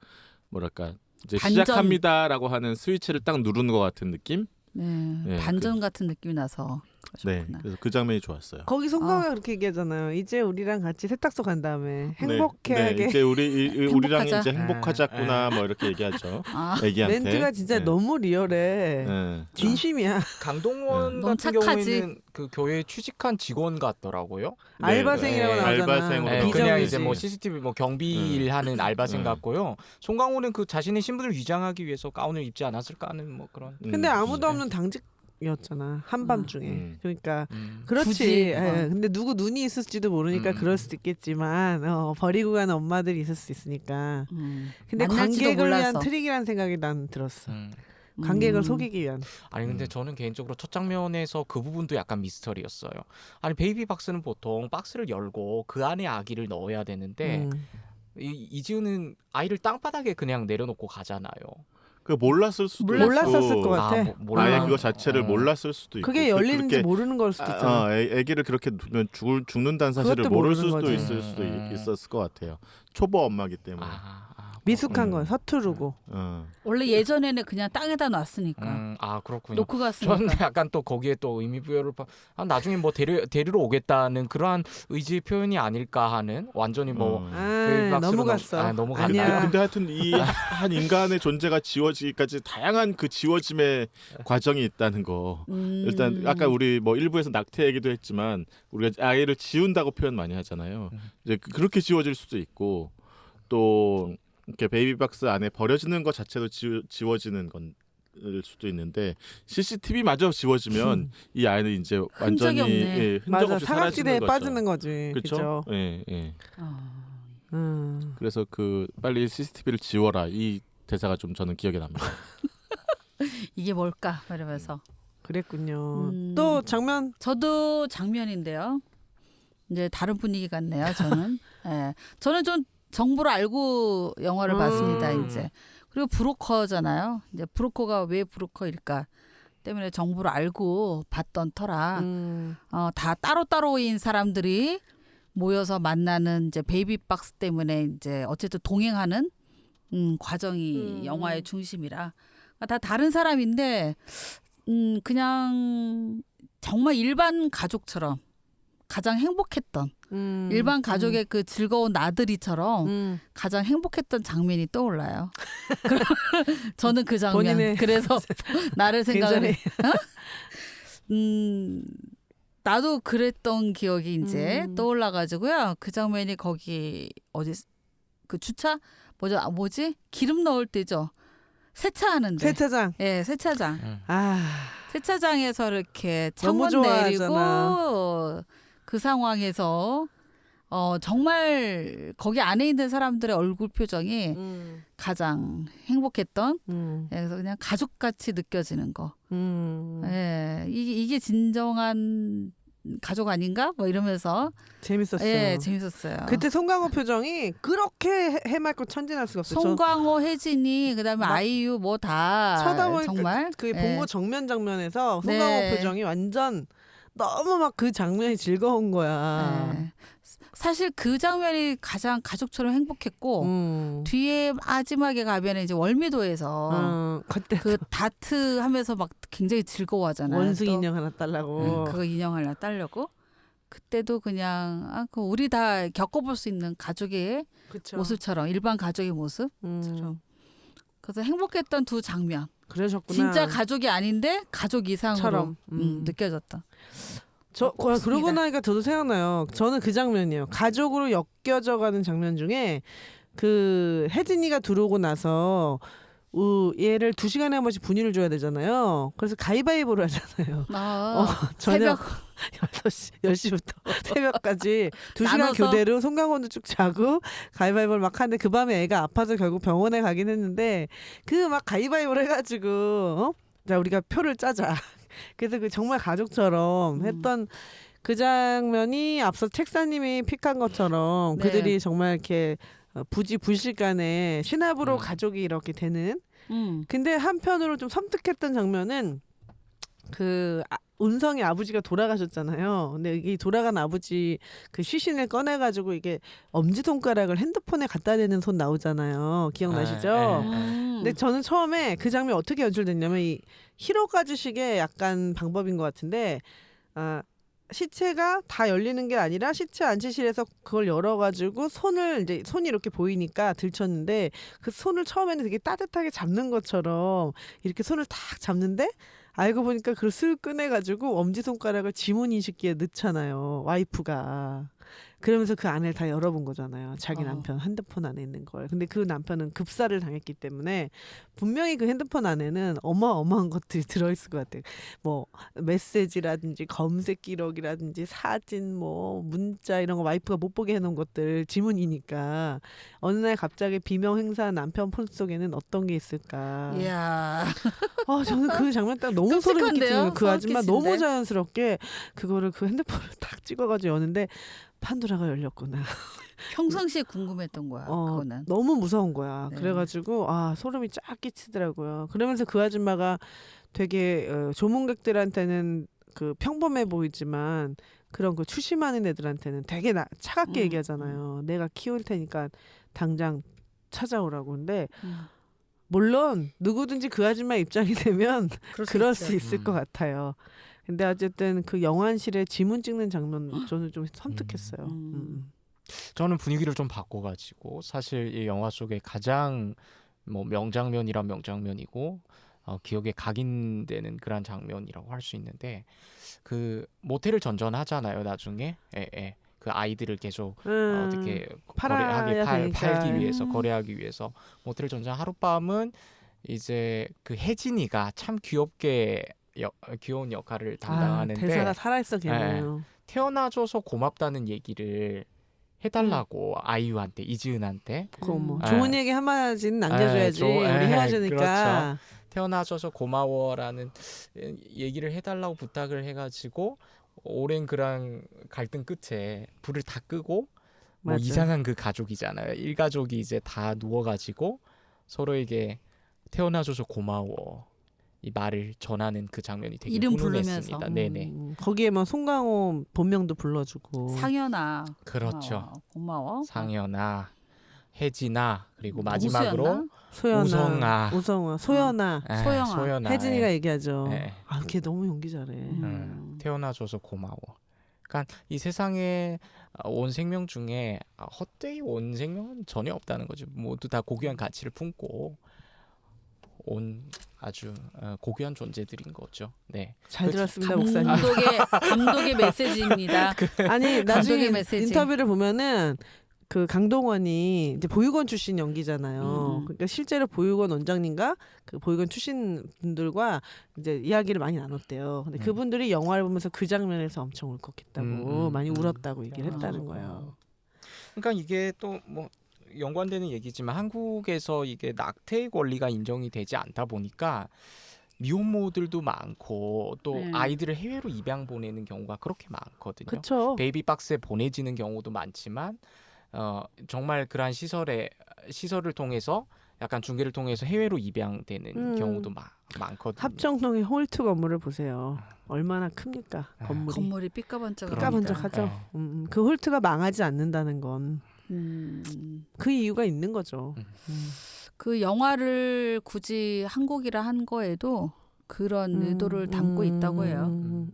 뭐랄까 이제 반전. 시작합니다라고 하는 스위치를 딱 누르는 것 같은 느낌. 네. 네, 반전 같은 느낌이 나서 네, 그러셨구나. 그래서 그 장면이 좋았어요. 거기 송강호가 그렇게 얘기하잖아요. 이제 우리랑 같이 세탁소 간 다음에 행복하게. 네, 이제 우리랑 행복하자. 이제 행복하자꾸나 뭐 이렇게 얘기하죠. 애기한테. 멘트가 진짜 네. 너무 리얼해. 네. 진심이야. 강동원 너무 같은 착하지. 경우에는 그 교회에 취직한 직원 같더라고요. 알바생이라고 네, 나오잖아. 알바생으로. 네, 비정규직. 그냥 이제 뭐 CCTV 뭐 경비일 하는 알바생 네. 같고요. 송강호는 그 자신의 신분을 위장하기 위해서 가운을 입지 않았을까 하는 뭐 그런. 근데 아무도 네. 없는 당직이었잖아. 한밤중에. 그러니까 그렇지. 굳이, 근데 누구 눈이 있을지도 모르니까 그럴 수도 있겠지만 버리고 가는 엄마들이 있을 수 있으니까. 근데 만날지도 관객을 위한 몰라서. 트릭이라는 생각이 난 들었어. 음. 관객을 속이기 위한. 아니 근데 저는 개인적으로 첫 장면에서 그 부분도 약간 미스터리였어요. 아니 베이비 박스는 보통 박스를 열고 그 안에 아기를 넣어야 되는데 이지우는 아이를 땅바닥에 그냥 내려놓고 가잖아요. 그 몰랐을 수도 몰랐었을 있고. 것 같아. 아예 그거 자체를 몰랐을 수도 있고. 그게 열리는지 그렇게 모르는 걸 수도 있잖아. 아기를 그렇게 두면 죽는다는 사실을 그것도 모를 모르는 수도 거지. 있을 수도 있었을 것 같아요. 초보 엄마기 때문에. 미숙한 거야. 서투르고. 원래 예전에는 그냥 땅에다 놨으니까 그렇군요. 놓고 갔으니까. 저는 약간 또 거기에 또 의미 부여를 나중에 뭐 데리러 오겠다는 그러한 의지의 표현이 아닐까 하는 완전히 뭐 베이비 박스로 너무 갔어. 너무 아니야. 갔다. 근데 하여튼 이 한 인간의 존재가 지워지기까지 다양한 그 지워짐의 과정이 있다는 거. 일단 아까 우리 뭐 일부에서 낙태 얘기도 했지만 우리가 아이를 지운다고 표현 많이 하잖아요. 이제 그렇게 지워질 수도 있고 또 이렇게 베이비박스 안에 버려지는 것 자체도 지워지는 건 수도 있는데 CCTV마저 지워지면 이 아이는 이제 완전히 흔적이 없네. 흔적 맞아. 없이 사각지대에 사라지는 거죠. 빠지는 거지. 그렇죠? 그죠? 예, 예. 그래서 빨리 CCTV를 지워라 이 대사가 좀 저는 기억에 납니다. 이게 뭘까 이러면서. 그랬군요. 또 장면 저도 장면인데요. 이제 다른 분위기 같네요. 저는. 예. 저는 좀 정보를 알고 영화를 봤습니다. 이제 그리고 브로커잖아요. 이제 브로커가 왜 브로커일까 때문에 정보를 알고 봤던 터라 다 따로따로인 사람들이 모여서 만나는 이제 베이비박스 때문에 이제 어쨌든 동행하는 과정이 영화의 중심이라 다 다른 사람인데 그냥 정말 일반 가족처럼 가장 행복했던 일반 가족의 그 즐거운 나들이처럼 가장 행복했던 장면이 떠올라요. 저는 그 장면. 본인의 그래서 나를 생각을 굉장히 나도 그랬던 기억이 이제 떠올라가지고요. 그 장면이 거기 어디 그 주차 뭐지 기름 넣을 때죠. 세차하는데. 세차장. 예, 세차장. 아 세차장에서 이렇게 너무 창문 내리고 좋아하잖아. 그 상황에서 정말 거기 안에 있는 사람들의 얼굴 표정이 가장 행복했던 그래서 그냥 가족같이 느껴지는 거. 예, 이게 진정한 가족 아닌가? 뭐 이러면서 재밌었어요. 예, 재밌었어요. 그때 송강호 표정이 그렇게 해맑고 천진할 수가 없어요. 송강호, 혜진이 그다음에 막 아이유 뭐 다 쳐다보니까 정말 그 예. 본거 정면 장면에서 송강호 네. 표정이 완전 너무 막 그 장면이 즐거운 거야. 예. 사실 그 장면이 가장 가족처럼 행복했고 뒤에 마지막에 가면 이제 월미도에서 그때 그 다트 하면서 막 굉장히 즐거워하잖아요. 원숭이 또. 인형 하나 달라고. 그거 인형 하나 따려고 그때도 그냥 그 우리 다 겪어볼 수 있는 가족의 그쵸. 모습처럼 일반 가족의 모습처럼 그래서 행복했던 두 장면 그러셨구나. 진짜 가족이 아닌데 가족 이상으로 처럼. 느껴졌다. 그러고 나니까 저도 생각나요. 저는 그 장면이에요. 가족으로 엮여져가는 장면 중에 그 혜진이가 들어오고 나서 얘를 2시간에 한 번씩 분유를 줘야 되잖아요. 그래서 가위바위보를 하잖아요. 저녁 6시, 10시부터 새벽까지 2시간 나눠서? 교대로 송강호도 쭉 자고 가위바위보를 막 하는데 그 밤에 애가 아파서 결국 병원에 가긴 했는데 그 막 가위바위보를 해가지고 자 우리가 표를 짜자. 그래서 그 정말 가족처럼 했던 그 장면이 앞서 책사님이 픽한 것처럼 네. 그들이 정말 이렇게 부지불식간에 신압으로 가족이 이렇게 되는. 근데 한편으로 좀 섬뜩했던 장면은 그 운성이 아버지가 돌아가셨잖아요. 근데 이 돌아간 아버지 그 시신을 꺼내가지고 이게 엄지손가락을 핸드폰에 갖다 대는 손 나오잖아요. 기억나시죠? 근데 저는 처음에 그 장면 어떻게 연출됐냐면 이 히로가즈식의 약간 방법인 것 같은데 시체가 다 열리는 게 아니라 시체 안치실에서 그걸 열어가지고 손이 이렇게 보이니까 들쳤는데 그 손을 처음에는 되게 따뜻하게 잡는 것처럼 이렇게 손을 탁 잡는데 알고 보니까 그걸 쓱 꺼내가지고 엄지손가락을 지문 인식기에 넣잖아요. 와이프가. 그러면서 그 안을 다 열어본 거잖아요. 자기 남편 핸드폰 안에 있는 걸. 근데 그 남편은 급사를 당했기 때문에 분명히 그 핸드폰 안에는 어마어마한 것들이 들어있을 것 같아요. 뭐 메시지라든지 검색 기록이라든지 사진 뭐 문자 이런 거 와이프가 못 보게 해놓은 것들 지문이니까 어느 날 갑자기 비명 행사한 남편 폰 속에는 어떤 게 있을까. 이야. 저는 그 장면 딱 너무 소름 끼치는 그 아줌마 끼친데? 너무 자연스럽게 그거를 그 핸드폰을 딱 찍어가지고 여는데 판도라가 열렸구나. 평상시에 궁금했던 거야. 그거는. 너무 무서운 거야. 네. 그래가지고 소름이 쫙 끼치더라고요. 그러면서 그 아줌마가 되게 조문객들한테는 그 평범해 보이지만 그런 그 추심하는 애들한테는 되게 차갑게 얘기하잖아요. 내가 키울 테니까 당장 찾아오라고. 근데 물론 누구든지 그 아줌마 입장이 되면 그럴 수 있을 것 같아요. 근데 어쨌든 그 영안실에 지문 찍는 장면 저는 좀 섬뜩했어요. 저는 분위기를 좀 바꿔가지고 사실 이 영화 속에 가장 뭐 명장면이란 명장면이고 기억에 각인되는 그런 장면이라고 할 수 있는데 그 모텔을 전전하잖아요 나중에 그 아이들을 계속 어떻게 팔기 위해서 거래하기 위해서 모텔을 전전 하룻밤은 이제 그 혜진이가 참 귀여운 역할을 담당하는데 대사가 살아있어 걔네요. 태어나줘서 고맙다는 얘기를 해달라고 아이유한테 이지은한테 좋은 얘기 한마디는 남겨줘야지 우리 헤어지니까. 그렇죠. 태어나줘서 고마워라는 얘기를 해달라고 부탁을 해가지고 오랜 그런 갈등 끝에 불을 다 끄고 뭐 맞아. 이상한 그 가족이잖아요. 일가족이 이제 다 누워가지고 서로에게 태어나줘서 고마워 이 말을 전하는 그 장면이 되게 이름 훈훈했습니다. 부르면서. 네네. 거기에 막 송강호 본명도 불러주고. 상현아. 그렇죠. 고마워. 상현아, 혜진아 그리고 노수였나? 마지막으로 소연아, 우성아. 소연아. 소영아. 소연아. 혜진이가 얘기하죠. 네. 아, 걔 너무 연기 잘해. 태어나줘서 고마워. 그러니까 이 세상에 온 생명 중에 헛되이 온 생명은 전혀 없다는 거죠. 모두 다 고귀한 가치를 품고 온 아주 고귀한 존재들인 거죠. 네. 잘 들었습니다, 목사님. 감독의 메시지입니다. 아니 나중에 감독의 메시지. 인터뷰를 보면은 그 강동원이 이제 보육원 출신 연기잖아요. 그러니까 실제로 보육원 원장님과 그 보육원 출신 분들과 이제 이야기를 많이 나눴대요. 근데 그분들이 영화를 보면서 그 장면에서 엄청 울컥했다고 많이 울었다고 얘기를 했다는 거예요. 그러니까 이게 또 뭐 연관되는 얘기지만 한국에서 이게 낙태의 권리가 인정이 되지 않다 보니까 미혼모들도 많고 또 네. 아이들을 해외로 입양 보내는 경우가 그렇게 많거든요. 그렇죠. 베이비 박스에 보내지는 경우도 많지만 정말 그러한 시설을 통해서 약간 중개를 통해서 해외로 입양되는 경우도 많거든요. 합정동의 홀트 건물을 보세요. 얼마나 큽니까 건물이. 건물이 삐까번쩍. 삐까번쩍하죠. 그 홀트가 망하지 않는다는 건 그 이유가 있는 거죠. 그 영화를 굳이 한국이라 한 거에도 그런 의도를 담고 있다고 해요.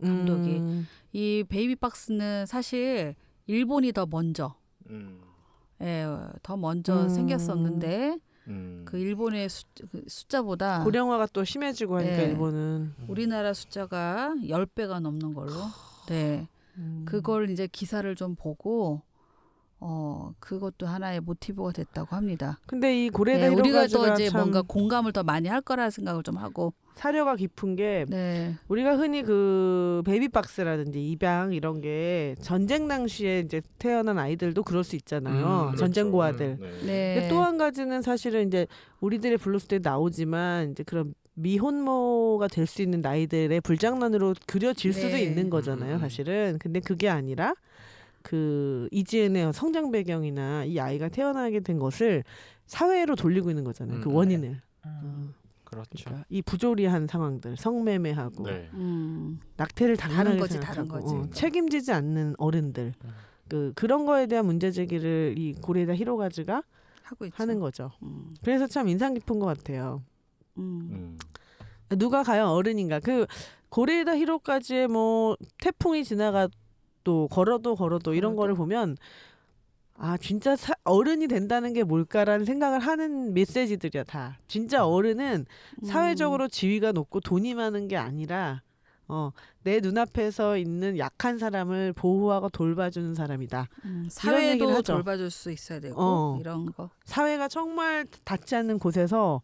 감독이. 이 베이비 박스는 사실 일본이 더 먼저, 더 먼저 생겼었는데 그 일본의 숫자보다 고령화가 또 심해지고 하니까 네. 일본은 우리나라 숫자가 10배가 넘는 걸로. 네. 그걸 이제 기사를 좀 보고 그것도 하나의 모티브가 됐다고 합니다. 근데 이 고레다 네, 우리가 또 히로가즈가 이제 참 뭔가 공감을 더 많이 할 거라 생각을 좀 하고. 사려가 깊은 게 네. 우리가 흔히 그 베이비박스라든지 입양 이런 게 전쟁 당시에 이제 태어난 아이들도 그럴 수 있잖아요. 전쟁 고아들. 네. 또 한 가지는 사실은 이제 우리들의 블루스 때 나오지만 이제 그런 미혼모가 될 수 있는 나이들의 불장난으로 그려질 수도 네. 있는 거잖아요, 사실은. 근데 그게 아니라 그 이지은의 성장 배경이나 이 아이가 태어나게 된 것을 사회로 돌리고 있는 거잖아요. 그 원인을. 그렇죠. 그러니까 이 부조리한 상황들, 성매매하고 네. 낙태를 당연하게 거지, 생각하고 다른 거지. 책임지지 않는 어른들 그런 거에 대한 문제 제기를 이 고레다 히로가즈가 하고 있죠. 하는 거죠. 그래서 참 인상 깊은 것 같아요. 음. 누가 과연 어른인가? 그 고레다 히로가즈의 뭐 태풍이 지나가도 걸어도 이런 거를 보면 아 진짜 어른이 된다는 게 뭘까라는 생각을 하는 메시지들이야 다. 진짜 어른은 사회적으로 지위가 높고 돈이 많은 게 아니라 내 눈앞에서 있는 약한 사람을 보호하고 돌봐주는 사람이다. 얘기를 사회도 하죠. 돌봐줄 수 있어야 되고 이런 거. 사회가 정말 닿지 않는 곳에서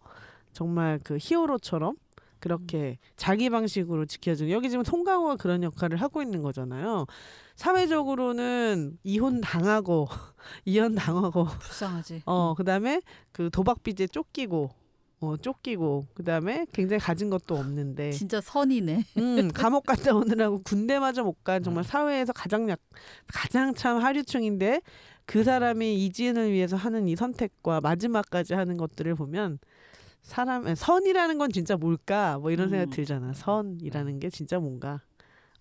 정말 그 히어로처럼 그렇게 자기 방식으로 지켜주는 여기 지금 송강호가 그런 역할을 하고 있는 거잖아요. 사회적으로는 이혼 당하고 이혼 당하고 불쌍하지. 그다음에 그 도박 빚에 쫓기고 그다음에 굉장히 가진 것도 없는데 진짜 선이네. 감옥 갔다 오느라고 군대마저 못 간 정말 사회에서 가장 참 하류층인데 그 사람이 이지은을 위해서 하는 이 선택과 마지막까지 하는 것들을 보면 선이라는 건 진짜 뭘까 뭐 이런 생각 들잖아. 선이라는 게 진짜 뭔가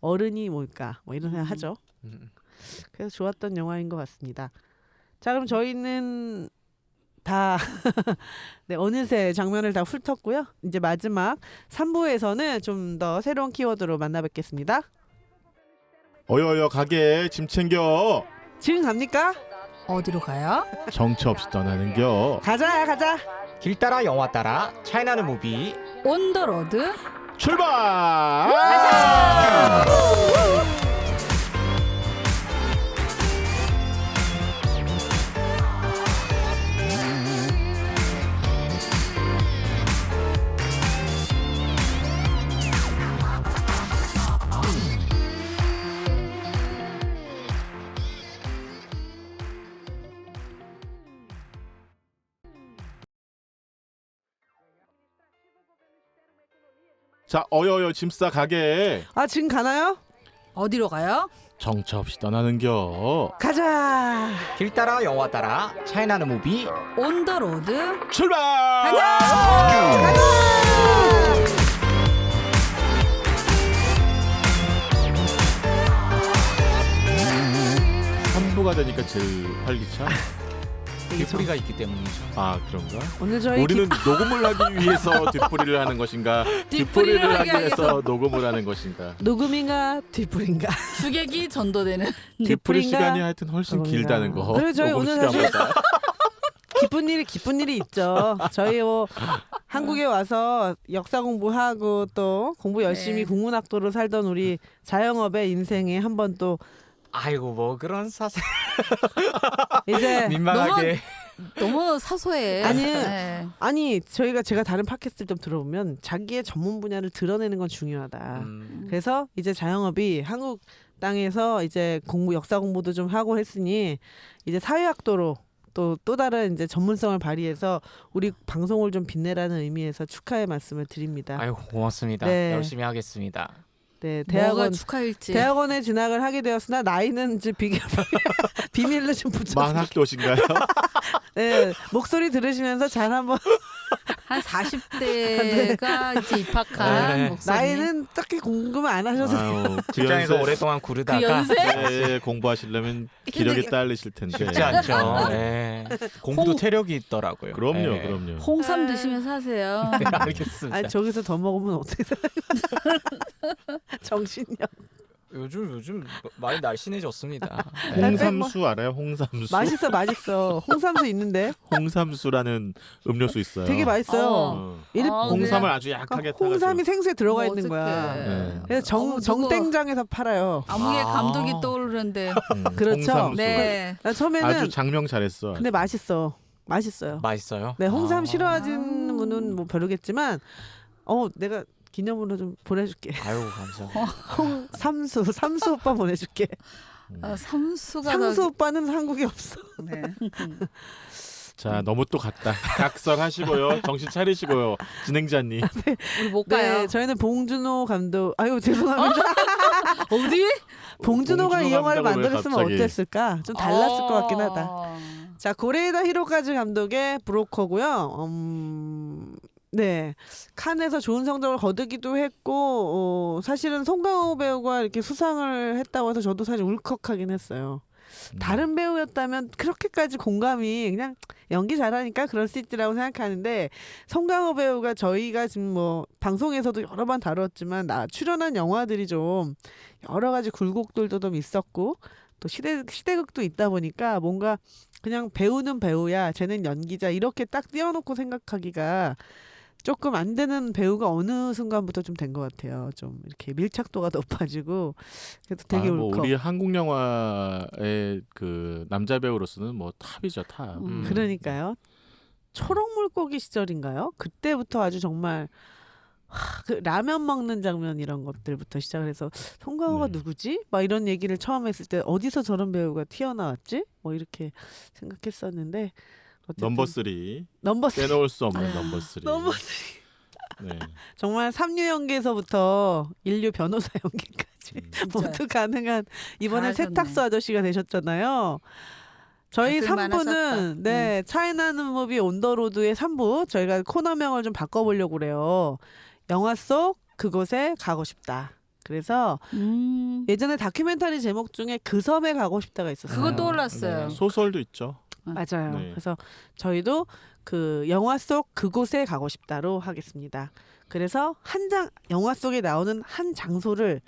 어른이 뭘까 뭐 이런 생각 하죠. 그래서 좋았던 영화인 것 같습니다. 자 그럼 저희는 다 네, 어느새 장면을 다 훑었고요. 이제 마지막 3부에서는 좀 더 새로운 키워드로 만나 뵙겠습니다. 어여여 가게 짐 챙겨. 지금 갑니까? 어디로 가요? 정처 없이 떠나는겨. 가자. 길 따라 영화 따라 차이나는 무비 온더로드. 출발. 자 어여여 짐 싸 가게. 아 지금 가나요? 어디로 가요? 정처 없이 떠나는겨. 가자. 길 따라 영화 따라 차이나는 무비 온 더 로드. 출발! 가자! 삼부가 되니까 제일 활기차? 뒷소리가 있기 때문이죠. 아 그런가? 오늘 저희 우리는 녹음을 하기 위해서 뒷풀이를 하는 것인가? 뒷풀이를 하기 위해서 녹음을 하는 것인가? 녹음인가 뒷불인가? 주객이 전도되는. 뒷풀이 뒷풀인가? 시간이 하여튼 훨씬 녹음인가? 길다는 거. 그리고 저희 녹음 오늘 사실 시간보다. 기쁜 일이 있죠. 저희 뭐 한국에 와서 역사 공부하고 또 공부 열심히 네. 국문학도로 살던 우리 자영업의 인생에 한번 또 아이고 뭐 그런 사세 이제 민망하게 너무 사소해. 아니, 네. 아니 제가 다른 팟캐스트를 좀 들어보면 자기의 전문 분야를 드러내는 건 중요하다. 그래서 이제 자영업이 한국 땅에서 이제 역사 공부도 좀 하고 했으니 이제 사회학도로 또 다른 이제 전문성을 발휘해서 우리 방송을 좀 빛내라는 의미에서 축하의 말씀을 드립니다. 아이고 고맙습니다. 네. 열심히 하겠습니다. 네, 뭐가 축하일지. 대학원에 진학을 하게 되었으나 나이는 이제 비밀로 좀 붙여. 만학도신가요? 네, 목소리 들으시면서 잘 한번 한 40대가 이제 입학한 네. 목사님. 나이는 딱히 궁금 안 하셔도 아유, 직장에서 그 오랫동안 그 구르다가 연세? 연세에 공부하시려면 기력이 딸리실 텐데. 쉽지 않죠. 네. 공부도 체력이 있더라고요. 그럼요, 네. 그럼요. 홍삼 드시면서 하세요. 네, 알겠습니다. 아니 저기서 더 먹으면 어떻게 살아요? 정신력. 요즘 많이 날씬해졌습니다. 네. 홍삼수 알아요? 홍삼수. 맛있어. 홍삼수 있는데 홍삼수라는 음료수 있어요. 되게 맛있어요. 어. 홍삼을 아주 약하게 타가지고. 홍삼이 생수에 들어가 뭐 있는 거야. 어떡해. 네. 그래서 누구 정땡장에서 팔아요. 아무개 아. 감독이 떠오르는데. 그렇죠. 홍삼수. 네. 나 처음에는 아주 장명 잘했어. 근데 맛있어요. 맛있어요? 네, 홍삼 아. 싫어하시는 분은 뭐 별로겠지만 내가 기념으로 좀 보내줄게. 아유 감사. 삼수 오빠 보내줄게. 삼수가 삼수 오빠는 한국에 없어. 네. 자, 너무 또 갔다. 각설하시고요. 정신 차리시고요. 진행자님. 우리 못 가요. 네, 저희는 봉준호 감독. 아유 죄송합니다. 어디? 봉준호가 이 영화를 감독을 왜 만들었으면 갑자기. 어땠을까? 좀 달랐을 것 같긴 하다. 자, 고레이다 히로카즈 감독의 브로커고요. 네, 칸에서 좋은 성적을 거두기도 했고 사실은 송강호 배우가 이렇게 수상을 했다고 해서 저도 사실 울컥하긴 했어요. 다른 배우였다면 그렇게까지 공감이 그냥 연기 잘하니까 그럴 수 있지라고 생각하는데 송강호 배우가 저희가 지금 뭐 방송에서도 여러 번 다뤘지만 출연한 영화들이 좀 여러 가지 굴곡들도 좀 있었고 또 시대극도 있다 보니까 뭔가 그냥 배우는 배우야 쟤는 연기자 이렇게 딱 띄워놓고 생각하기가 조금 안 되는 배우가 어느 순간부터 좀 된 것 같아요. 좀 이렇게 밀착도가 높아지고 그래도 되게 뭐 울컥. 우리 한국 영화의 그 남자 배우로서는 뭐 탑이죠, 탑. 그러니까요. 초록 물고기 시절인가요? 그때부터 아주 정말 그 라면 먹는 장면 이런 것들부터 시작을 해서 송강호가 네. 누구지? 막 이런 얘기를 처음 했을 때 어디서 저런 배우가 튀어나왔지? 뭐 이렇게 생각했었는데 어쨌든 넘버 3. 넘버 3 빼놓을 수 없는 넘버 3. 넘버 네. 정말 삼류 연기에서부터 인류 변호사 연기까지 모두 가능한 이번에 잘하셨네. 세탁소 아저씨가 되셨잖아요. 저희 댓글 3부는 많으셨다. 네 차이나는 무비 온더로드의 3부 저희가 코너명을 좀 바꿔보려고 그래요. 영화 속 그곳에 가고 싶다. 그래서 예전에 다큐멘터리 제목 중에 그 섬에 가고 싶다가 있었어요. 그거 떠올랐어요. 소설도 있죠. 맞아요. 네. 그래서 저희도 그 영화 속 그곳에 가고 싶다로 하겠습니다. 그래서 영화 속에 나오는 한 장소를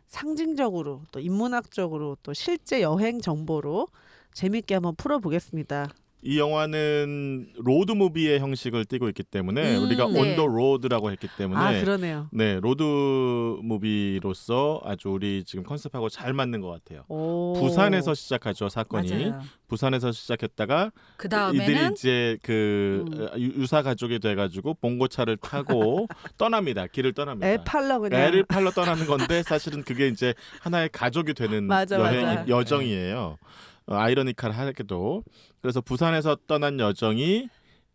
상징적으로 또 인문학적으로 또 실제 여행 정보로 재밌게 한번 풀어보겠습니다. 이 영화는 로드 무비의 형식을 띠고 있기 때문에 우리가 네. 온 더 로드라고 했기 때문에 아 그러네요. 네, 로드 무비로서 아주 우리 지금 컨셉하고 잘 맞는 것 같아요. 오. 부산에서 시작하죠, 사건이. 맞아요. 부산에서 시작했다가 그 이들이 다음에는 이제 그 유사 가족이 돼가지고 봉고차를 타고 떠납니다. 길을 떠납니다. 애 팔러 그냥. 애를 팔러 떠나는 건데 사실은 그게 이제 하나의 가족이 되는 맞아. 여정이에요. 아이러니컬하게도. 그래서 부산에서 떠난 여정이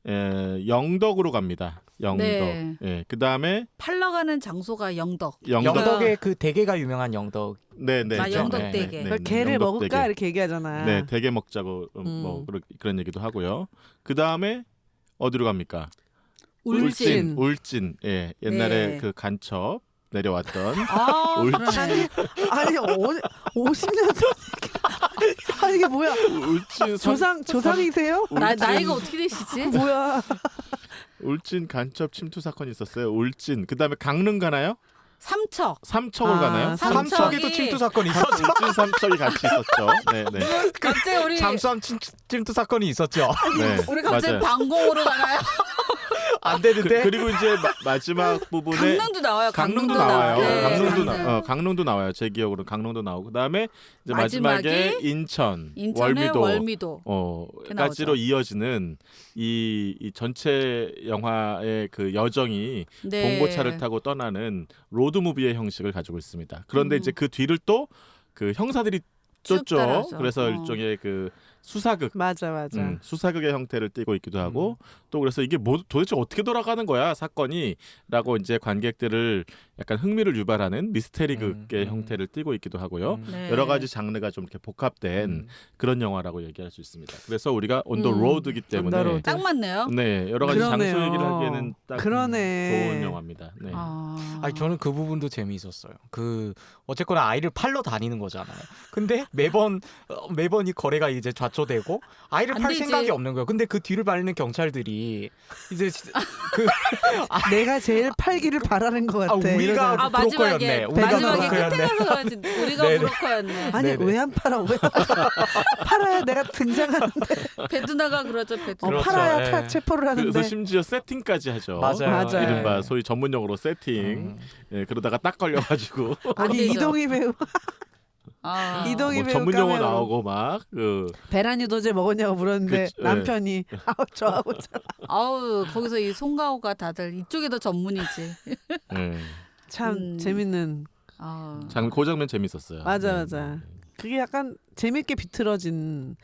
영덕으로 갑니다. 영덕. 네. 예. 그다음에 팔러가는 장소가 영덕. 영덕의 그 대게가 유명한 영덕. 네네. 아, 영덕 대게. 그걸 게를 영덕 먹을까 대게. 이렇게 얘기하잖아. 네, 대게 먹자고 뭐 그런 얘기도 하고요. 그다음에 어디로 갑니까? 울진. 울진. 예. 옛날에 네. 그 간첩 내려왔던 아, 울진. 아니 50년 전 아니 이게 뭐야? 울진 조상이세요? 나이가 어떻게 되시지? 뭐야? 울진 간첩 침투 사건이 있었어요. 울진. 그다음에 강릉 가나요? 삼척. 삼척을 가나요? 삼척이- 삼척에도 침투 사건이 있었죠. 울진 삼척이 같이 있었죠. 네, 네. 갑자기 우리 잠수함 침투 사건이 있었죠. 네. 우리 갑자기 맞아요. 방공으로 가나요? 안 되는데. 그리고 이제 마지막 부분에 강릉도 나와요. 강릉도 강릉도 나와요. 네, 강릉도 나와요. 제 기억으로는 강릉도 나오고 그다음에 이제 마지막에 마지막에 인천, 인천의 월미도. 까지로 이어지는 이 전체 영화의 그 여정이 네. 봉고차를 타고 떠나는 로드 무비의 형식을 가지고 있습니다. 그런데 이제 그 뒤를 또 그 형사들이 쭉 쫓죠. 따라하죠. 그래서 일종의 그 수사극 맞아. 수사극의 형태를 띠고 있기도 하고 또 그래서 이게 뭐 도대체 어떻게 돌아가는 거야 사건이라고 이제 관객들을 약간 흥미를 유발하는 미스테리극의 형태를 띠고 있기도 하고요. 네. 여러 가지 장르가 좀 이렇게 복합된 그런 영화라고 얘기할 수 있습니다. 그래서 우리가 온 더 로드이기 때문에 로드. 딱 맞네요. 네 여러 가지 그러네요. 장소 얘기를 하기에는 딱 그러네. 좋은 영화입니다. 네. 아니 저는 그 부분도 재미있었어요. 그 어쨌거나 아이를 팔러 다니는 거잖아요. 근데 매번 이 거래가 이제 좌초되고 아이를 안 팔 되지. 생각이 없는 거예요. 근데 그 뒤를 밟는 경찰들이 이제 그 내가 제일 팔기를 바라는 것 같아. 우리가 이러잖아. 아 마지막에 브로커였네. 우리가 끝에 브로커였네. 가서 우리가 네네. 브로커였네. 아니 네네. 왜 안 팔아? 왜 안 팔아? 팔아야 내가 등장하는데 배두나가 그러죠. 배두나. 그렇죠. 팔아야 예. 체포를 하는데 그래서 심지어 세팅까지 하죠. 맞아요. 맞아요. 이른바 소위 전문용어로 세팅. 예, 그러다가 딱 걸려가지고 아니 어디죠? 이동희 배우 아. 이동희 뭐 배우 전문용어 카메라로. 나오고 막그 배란유 도제 먹었냐고 물었는데 그치, 예. 남편이 저하고 아우 거기서 이 송가호가 다들 이쪽이 더 전문이지. 참 재밌는 아. 그 장면 재밌었어요. 맞아. 네. 그게 약간 재밌게 비틀어진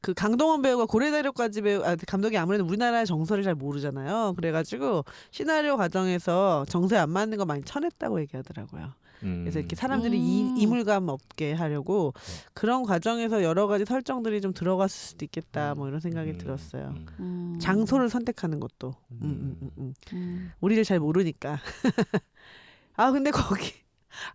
그 강동원 배우가 고래다리까지 감독이 아무래도 우리나라의 정서를 잘 모르잖아요. 그래가지고 시나리오 과정에서 정서에 안 맞는 거 많이 쳐냈다고 얘기하더라고요. 그래서 이렇게 사람들이 이물감 없게 하려고 그런 과정에서 여러 가지 설정들이 좀 들어갔을 수도 있겠다. 뭐 이런 생각이 들었어요. 장소를 선택하는 것도 우리를 잘 모르니까. 아 근데 거기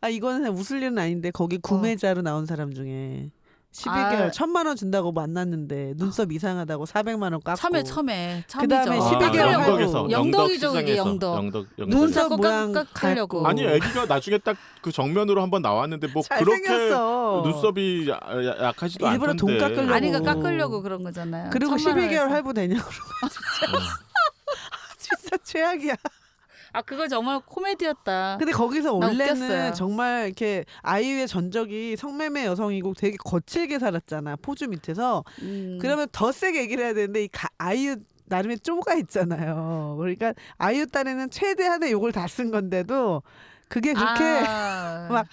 이거는 웃을 일은 아닌데 거기 구매자로 나온 사람 중에 12개월 1,000만 원 준다고 만났는데 눈썹 이상하다고 400만 원 깎고 처음에 그다음에 처음이죠. 12개월 하고 영덕에서 영덕이죠, 그게 시장에서 영덕. 영덕 눈썹 자꾸 모양 깎으려고. 깎고. 아니 애기가 나중에 딱 그 정면으로 한번 나왔는데 뭐 그렇게 잘생겼어. 눈썹이 약하지도 일부러 않던데. 돈 깎으려고. 아니 그러니까 깎으려고 그런 거잖아요. 그리고 1,000만 12개월 원에서. 할부 되냐고 진짜 최악이야. 아 그거 정말 코미디였다. 근데 거기서 나 원래는 웃겼어요. 정말 이렇게 아이유의 전적이 성매매 여성이고 되게 거칠게 살았잖아. 포주 밑에서. 그러면 더 세게 얘기를 해야 되는데 아이유 나름의 쪼가 있잖아요. 그러니까 아이유 딴에는 최대한의 욕을 다 쓴 건데도 그게 그렇게 막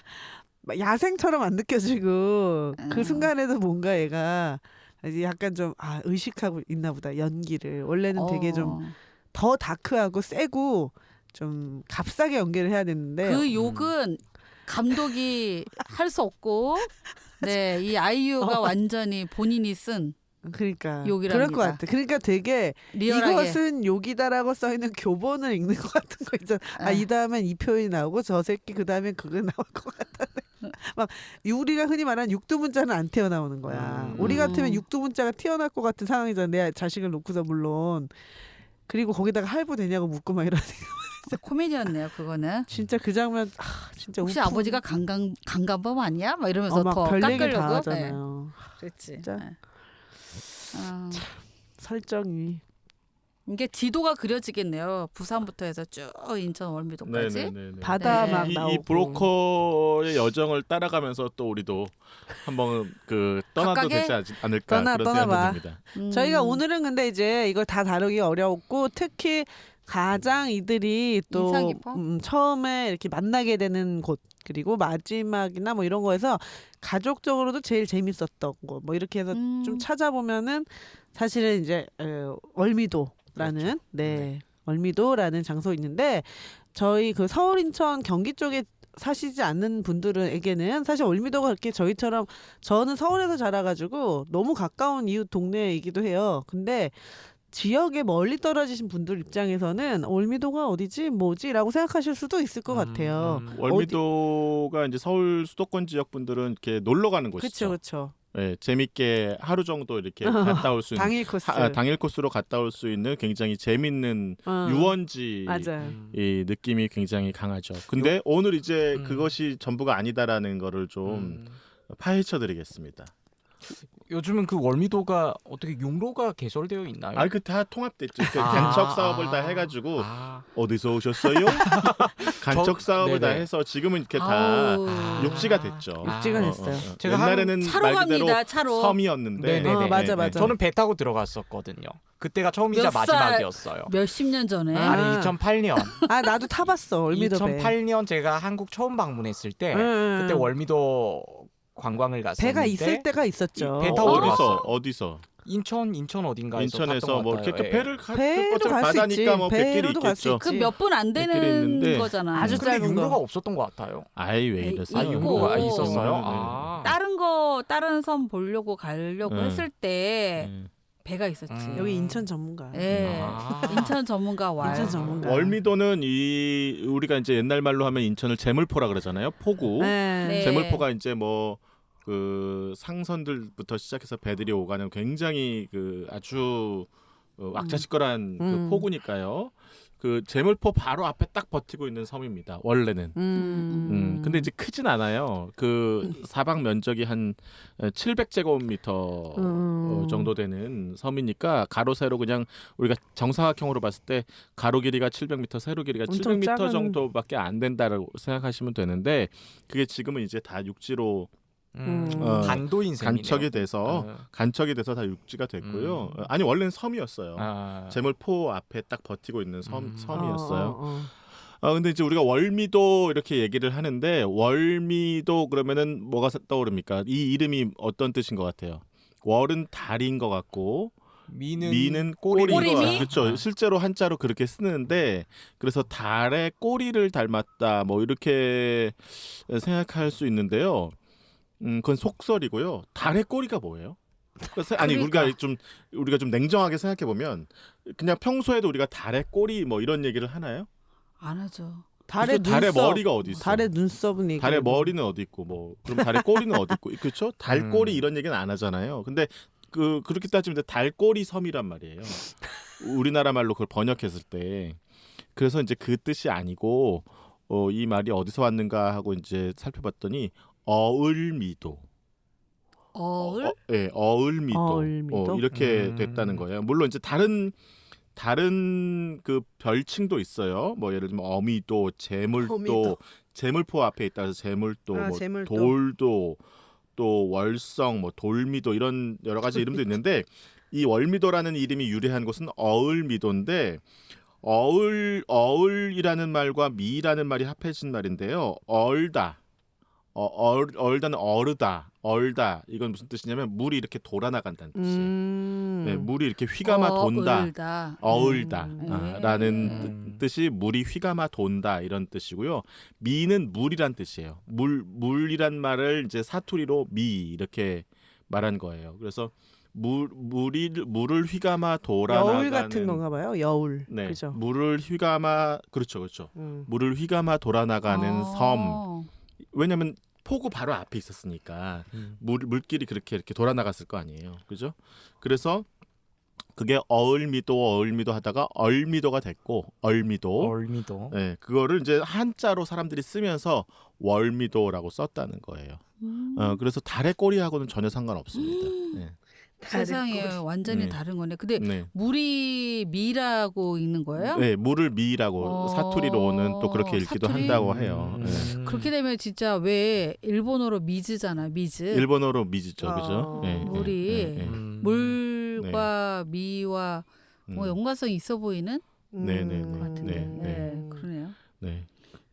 야생처럼 안 느껴지고 그 순간에도 뭔가 얘가 이제 약간 좀 의식하고 있나 보다 연기를. 원래는 되게 좀 더 다크하고 세고 좀 값싸게 연기를 해야 되는데 그 욕은 감독이 할 수 없고 네, 이 아이유가 완전히 본인이 쓴 그러니까 욕이랍니다. 그럴 것 같아. 그러니까 되게 리얼하게 이것은 욕이다라고 써 있는 교본을 읽는 것 같은 거 있잖아. 이 다음엔 이 표현이 나오고 저 새끼 그 다음엔 그거 나올 것 같다는. 막 우리가 흔히 말하는 육두문자는 안 튀어나오는 거야. 우리 같으면 육두문자가 튀어나올 것 같은 상황이잖아. 내 자식을 놓고서 물론. 그리고 거기다가 할부 되냐고 묻고 막 이러니까 진짜 코미디였네요. 그거는 진짜 그 장면 진짜 혹시 우풍. 아버지가 강간범 아니야? 막 이러면서 막 더 별 얘기 다 깎으려고. 하잖아요. 그렇지. 진짜. 네. 설정이 이게 지도가 그려지겠네요. 부산부터 해서 쭉 인천 월미도까지. 네네네. 바다 네. 막 나오고 이 브로커의 여정을 따라가면서 또 우리도 한번 떠나도 각각의 되지 않을까 그런 떠나봐. 생각이 듭니다. 저희가 오늘은 근데 이제 이걸 다 다루기 어려웠고 특히 가장 이들이 또 인상 깊어? 처음에 이렇게 만나게 되는 곳 그리고 마지막이나 뭐 이런 거에서 가족적으로도 제일 재밌었던 거 뭐 이렇게 해서 좀 찾아보면은 사실은 이제 월미도라는 그렇죠. 네. 월미도라는 장소 있는데 저희 그 서울, 인천, 경기 쪽에 사시지 않는 분들에게는 사실 월미도가 그렇게 저희처럼 저는 서울에서 자라가지고 너무 가까운 이웃 동네이기도 해요. 근데 지역에 멀리 떨어지신 분들 입장에서는 월미도가 어디지 뭐지라고 생각하실 수도 있을 것 같아요. 월미도가 이제 서울 수도권 지역 분들은 이렇게 놀러 가는 곳이죠. 그렇죠. 네, 재밌게 하루 정도 이렇게 갔다 올 수 있는 당일 코스. 당일 코스로 갔다 올 수 있는 굉장히 재밌는 유원지 맞아요. 이 느낌이 굉장히 강하죠. 근데 오늘 이제 그것이 전부가 아니다라는 거를 좀 파헤쳐 드리겠습니다. 요즘은 그 월미도가 어떻게 용로가 개설되어 있나요? 그 다 통합됐죠. 그 간척 사업을 다 해가지고 어디서 오셨어요? 간척 사업을 다 네네. 해서 지금은 이렇게 다 아우. 육지가 됐죠. 육지가 됐어요. 제가 옛날에는 차로 말 그대로 갑니다. 차로. 섬이었는데 네네네. 맞아, 맞아. 저는 배 타고 들어갔었거든요. 그때가 처음이자 몇 살? 마지막이었어요. 몇십 년 전에. 아. 아니 2008년. 나도 타봤어 월미도 배. 2008년 제가 한국 처음 방문했을 때 응. 그때 월미도 관광을 갔었는데 배가 있을 때가 있었죠. 배 타고 어디서? 인천 어딘가에서 인천에서 탔던 것 뭐 같아요. 이렇게 예. 배를 배도 어차피 갈수 바다니까 있지. 뭐 배길이 배로도 갈수 있겠죠. 있지. 그 몇 분 안 있는데 되는 거잖아. 아주 근데 짧은 용로가 거. 없었던 것 같아요. 아이 왜 이랬어요? 있고. 용로가 있고. 있었어요. 네. 아. 다른 섬 보려고 가려고 네. 했을 때 네. 배가 있었지. 여기 인천 전문가. 예. 아. 인천 전문가 와요. 인천 전문가. 월미도는 우리가 이제 옛날 말로 하면 인천을 제물포라 그러잖아요. 포구. 네. 제물포가 이제 뭐 그 상선들부터 시작해서 배들이 오가는 굉장히 그 아주 왁자지껄한 그 포구니까요. 그 제물포 바로 앞에 딱 버티고 있는 섬입니다. 원래는. 근데 이제 크진 않아요. 그 사방 면적이 한 700제곱미터 정도 되는 섬이니까 가로 세로 그냥 우리가 정사각형으로 봤을 때 가로 길이가 700m, 세로 길이가 엄청 700m 작은- 정도밖에 안 된다라고 생각하시면 되는데 그게 지금은 이제 다 육지로 반도인 셈이네요. 간척이 돼서 다 육지가 됐고요. 아니 원래는 섬이었어요. 제물포 앞에 딱 버티고 있는 섬이었어요. 근데 이제 우리가 월미도 이렇게 얘기를 하는데 월미도 그러면은 뭐가 떠오릅니까? 이 이름이 어떤 뜻인 것 같아요? 월은 달인 것 같고 미는 꼬리인 것 꼬리미? 같아요. 그렇죠. 실제로 한자로 그렇게 쓰는데 그래서 달의 꼬리를 닮았다 뭐 이렇게 생각할 수 있는데요. 그건 속설이고요. 달의 꼬리가 뭐예요? 아니 그러니까. 우리가 좀 냉정하게 생각해 보면 그냥 평소에도 우리가 달의 꼬리 뭐 이런 얘기를 하나요? 안 하죠. 달의 달의 눈썹. 머리가 어디 있어? 달의 눈썹은 얘기. 달의 머리는 어디 있고 뭐 그럼 달의 꼬리는 어디 있고 그렇죠? 달 꼬리 이런 얘기는 안 하잖아요. 근데 그렇게 따지면 달 꼬리 섬이란 말이에요. 우리나라 말로 그걸 번역했을 때 그래서 이제 그 뜻이 아니고 이 말이 어디서 왔는가 하고 이제 살펴봤더니 어을미도. 어을? 네, 어을미도. 어을미도? 이렇게 됐다는 거예요. 물론 이제 다른 그 별칭도 있어요. 뭐 예를 들면 어미도, 제물도, 어미도. 제물포 앞에 있다 해서 제물도, 뭐 제물도. 돌도, 또 월성, 뭐 돌미도 이런 여러 가지 이름도 있는데 이 월미도라는 이름이 유래한 곳은 어을미도인데 어을이라는 말과 미라는 말이 합해진 말인데요. 얼다. 얼다는 얼다. 이건 무슨 뜻이냐면 물이 이렇게 돌아나간다는 뜻이에요. 네, 물이 이렇게 휘감아 돈다. 어을다. 라는 뜻이 물이 휘감아 돈다 이런 뜻이고요. 미는 물이란 뜻이에요. 물이란 말을 이제 사투리로 미 이렇게 말한 거예요. 그래서 물을 휘감아 돌아나가는 여울 같은 건가 봐요. 여울. 네, 그죠. 물을 휘감아 그렇죠. 물을 휘감아 돌아나가는 섬. 왜냐하면 포구 바로 앞에 있었으니까 물길이 그렇게 이렇게 돌아나갔을 거 아니에요, 그죠? 그래서 그게 어을미도 하다가 얼미도가 됐고 월미도. 네, 그거를 이제 한자로 사람들이 쓰면서 월미도라고 썼다는 거예요. 그래서 달의 꼬리하고는 전혀 상관없습니다. 네. 세상에 완전히 네. 다른 거네. 근데 네. 물이 미라고 읽는 거예요? 네, 물을 미라고 사투리로는 또 그렇게 읽기도 사투리? 한다고 해요. 네. 그렇게 되면 진짜 왜 일본어로 미즈잖아. 미즈. 일본어로 미지죠, 그죠? 네, 물이 물과 미와 뭐 연관성이 있어 보이는 네네네. 네, 그러네요. 네.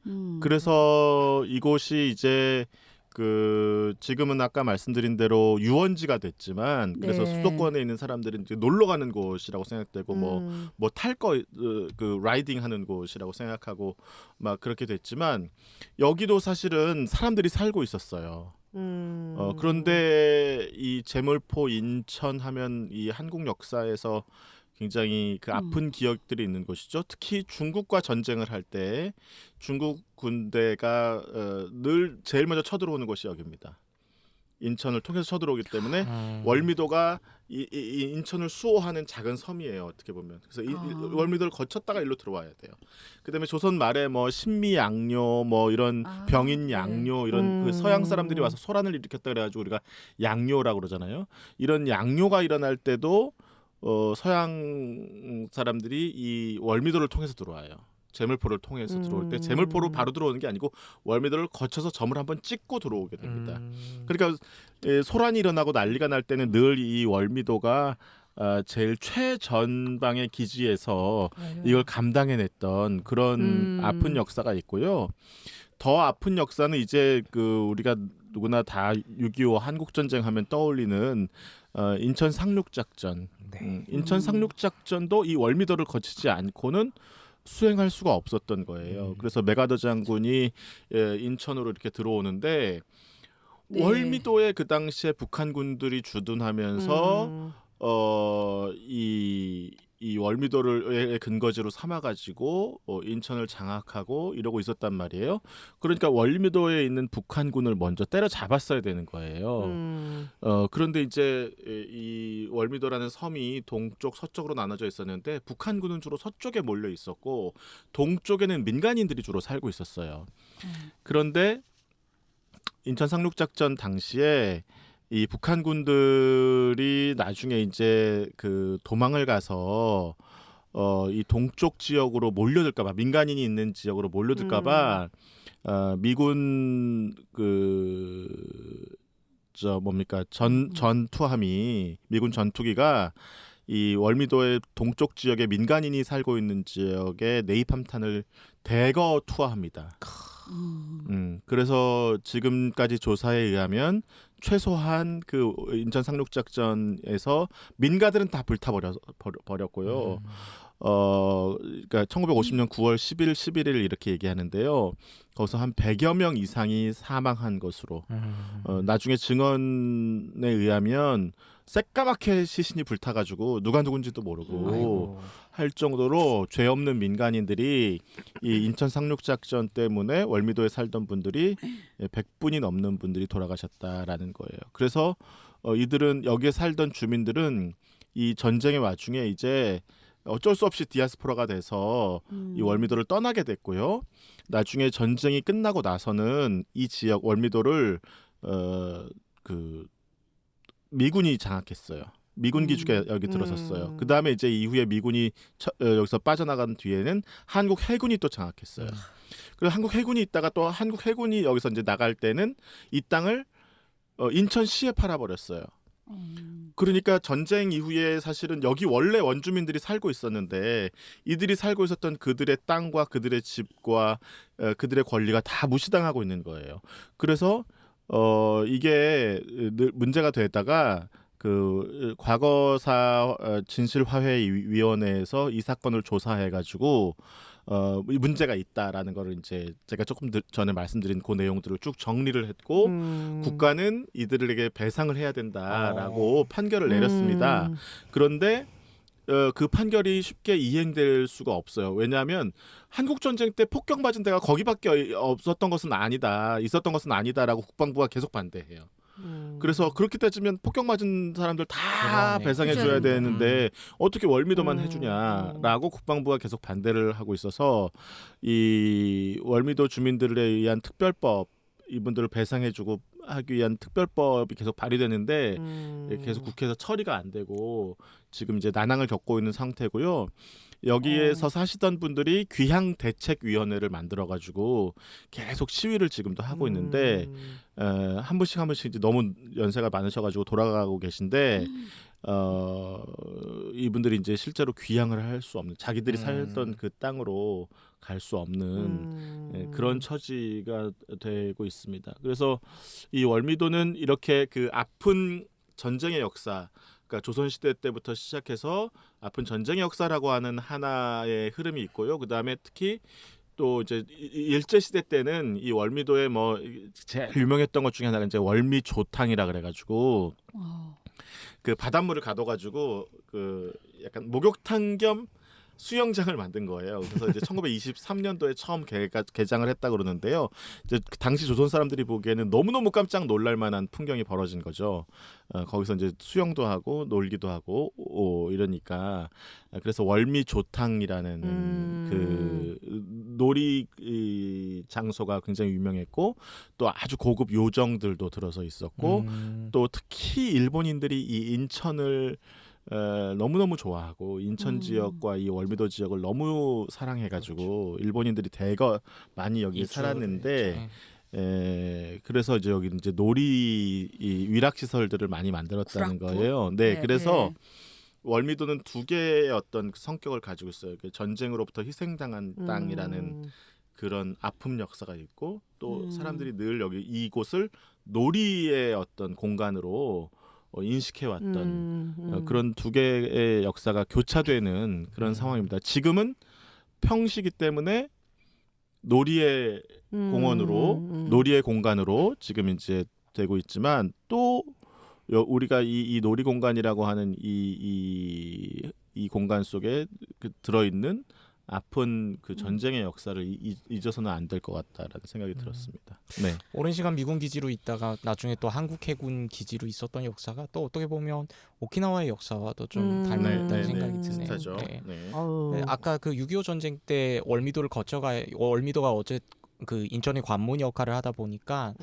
음. 그래서 이곳이 이제 그 지금은 아까 말씀드린 대로 유원지가 됐지만 그래서 네. 수도권에 있는 사람들은 이제 놀러 가는 곳이라고 생각되고 뭐 탈 거 그 라이딩 하는 곳이라고 생각하고 막 그렇게 됐지만 여기도 사실은 사람들이 살고 있었어요. 그런데 이 제물포 인천 하면 이 한국 역사에서 굉장히 그 아픈 기억들이 있는 곳이죠. 특히 중국과 전쟁을 할 때 중국 군대가 늘 제일 먼저 쳐들어오는 곳이 여기입니다. 인천을 통해서 쳐들어오기 때문에 월미도가 이 인천을 수호하는 작은 섬이에요. 어떻게 보면. 그래서 이 월미도를 거쳤다가 일로 들어와야 돼요. 그다음에 조선 말에 뭐 신미양요 뭐 이런 병인양요 이런 그 서양 사람들이 와서 소란을 일으켰다 그래가지고 우리가 양요라고 그러잖아요. 이런 양요가 일어날 때도 서양 사람들이 이 월미도를 통해서 들어와요. 제물포를 통해서 들어올 때 제물포로 바로 들어오는 게 아니고 월미도를 거쳐서 점을 한번 찍고 들어오게 됩니다. 그러니까 소란이 일어나고 난리가 날 때는 늘 이 월미도가 제일 최전방의 기지에서 이걸 감당해냈던 그런 아픈 역사가 있고요. 더 아픈 역사는 이제 그 우리가 누구나 다 6.25 한국전쟁 하면 떠올리는 인천 상륙작전. 인천 상륙작전도 이 월미도를 거치지 않고는 수행할 수가 없었던 거예요. 그래서 메가더 장군이 인천으로 이렇게 들어오는데 네. 월미도에 그 당시에 북한군들이 주둔하면서 이 월미도를 근거지로 삼아가지고 인천을 장악하고 이러고 있었단 말이에요. 그러니까 월미도에 있는 북한군을 먼저 때려잡았어야 되는 거예요. 그런데 이제 이 월미도라는 섬이 동쪽 서쪽으로 나눠져 있었는데 북한군은 주로 서쪽에 몰려 있었고 동쪽에는 민간인들이 주로 살고 있었어요. 그런데 인천 상륙작전 당시에 이 북한군들이 나중에 이제 그 도망을 가서 이 동쪽 지역으로 몰려들까봐 민간인이 있는 지역으로 몰려들까봐 미군 전투함이 미군 전투기가 이 월미도의 동쪽 지역에 민간인이 살고 있는 지역에 네이팜탄을 대거 투하합니다. 그래서 지금까지 조사에 의하면 최소한 그 인천 상륙작전에서 민가들은 다 불타버렸고요. 그러니까 1950년 9월 10일, 11일 이렇게 얘기하는데요. 거기서 한 100여 명 이상이 사망한 것으로. 나중에 증언에 의하면 새까맣게 시신이 불타가지고 누가 누군지도 모르고 할 정도로 죄 없는 민간인들이 이 인천 상륙작전 때문에 월미도에 살던 분들이 100분이 넘는 분들이 돌아가셨다라는 거예요. 그래서 이들은 여기에 살던 주민들은 이 전쟁의 와중에 이제 어쩔 수 없이 디아스포라가 돼서 이 월미도를 떠나게 됐고요. 나중에 전쟁이 끝나고 나서는 이 지역 월미도를 그 미군이 장악했어요. 미군 기지가 여기 들어섰어요. 그 다음에 이제 이후에 미군이 여기서 빠져나간 뒤에는 한국 해군이 또 장악했어요. 그래서 한국 해군이 있다가 또 한국 해군이 여기서 이제 나갈 때는 이 땅을 인천시에 팔아버렸어요. 그러니까 전쟁 이후에 사실은 여기 원래 원주민들이 살고 있었는데 이들이 살고 있었던 그들의 땅과 그들의 집과 그들의 권리가 다 무시당하고 있는 거예요. 그래서 이게 문제가 되다가 그 과거사 진실화해위원회에서 이 사건을 조사해가지고 문제가 있다라는 거를 이제 제가 조금 전에 말씀드린 그 내용들을 쭉 정리를 했고 국가는 이들에게 배상을 해야 된다라고 판결을 내렸습니다. 그런데 그 판결이 쉽게 이행될 수가 없어요. 왜냐하면 한국 전쟁 때 폭격맞은 데가 거기밖에 없었던 것은 아니다, 있었던 것은 아니다라고 국방부가 계속 반대해요. 그래서 그렇게 따지면 폭격맞은 사람들 다 배상해줘야 되는데 어떻게 월미도만 해주냐라고 국방부가 계속 반대를 하고 있어서 이 월미도 주민들에 의한 특별법, 이분들을 배상해주고 하기 위한 특별법이 계속 발의되는데 계속 국회에서 처리가 안 되고 지금 이제 난항을 겪고 있는 상태고요. 여기에서 사시던 분들이 귀향대책위원회를 만들어가지고 계속 시위를 지금도 하고 있는데 한 분씩 이제 너무 연세가 많으셔가지고 돌아가고 계신데 이분들이 이제 실제로 귀향을 할 수 없는 자기들이 살던 그 땅으로 갈 수 없는 그런 처지가 되고 있습니다. 그래서 이 월미도는 이렇게 그 아픈 전쟁의 역사, 그러니까 조선시대 때부터 시작해서 아픈 전쟁의 역사라고 하는 하나의 흐름이 있고요. 그 다음에 특히 또 이제 일제 시대 때는 이 월미도에 뭐 제일 유명했던 것 중에 하나가 이제 월미조탕이라 그래가지고 그 바닷물을 가둬가지고 그 약간 목욕탕 겸 수영장을 만든 거예요. 그래서 이제 1923년도에 처음 개장을 했다 그러는데요. 이제 그 당시 조선 사람들이 보기에는 너무너무 깜짝 놀랄 만한 풍경이 벌어진 거죠. 거기서 이제 수영도 하고 놀기도 하고 이러니까 그래서 월미조탕이라는 그 놀이 장소가 굉장히 유명했고 또 아주 고급 요정들도 들어서 있었고 또 특히 일본인들이 이 인천을 너무너무 좋아하고 인천 지역과 이 월미도 지역을 너무 사랑해가지고 일본인들이 대거 많이 여기 살았는데 그래서 이제 여기 이제 놀이 위락 시설들을 많이 만들었다는 거예요. 네, 그래서 월미도는 두 개의 어떤 성격을 가지고 있어요. 전쟁으로부터 희생당한 땅이라는 그런 아픔 역사가 있고 또 사람들이 늘 여기 이곳을 놀이의 어떤 공간으로 인식해왔던 그런 두 개의 역사가 교차되는 그런 상황입니다. 지금은 평시기 때문에 놀이의 공원으로 놀이의 공간으로 지금 이제 되고 있지만 또 우리가 이 놀이 공간이라고 하는 이 공간 속에 들어있는 아픈 그 전쟁의 역사를 잊어서는 안 될 것 같다라는 생각이 들었습니다. 네. 오랜 시간 미군 기지로 있다가 나중에 또 한국 해군 기지로 있었던 역사가 또 어떻게 보면 오키나와의 역사와도 좀 닮은 생각이 드네요. 네. 네, 아까 그 6.25 전쟁 때 월미도를 월미도가 어제 그 인천의 관문 역할을 하다 보니까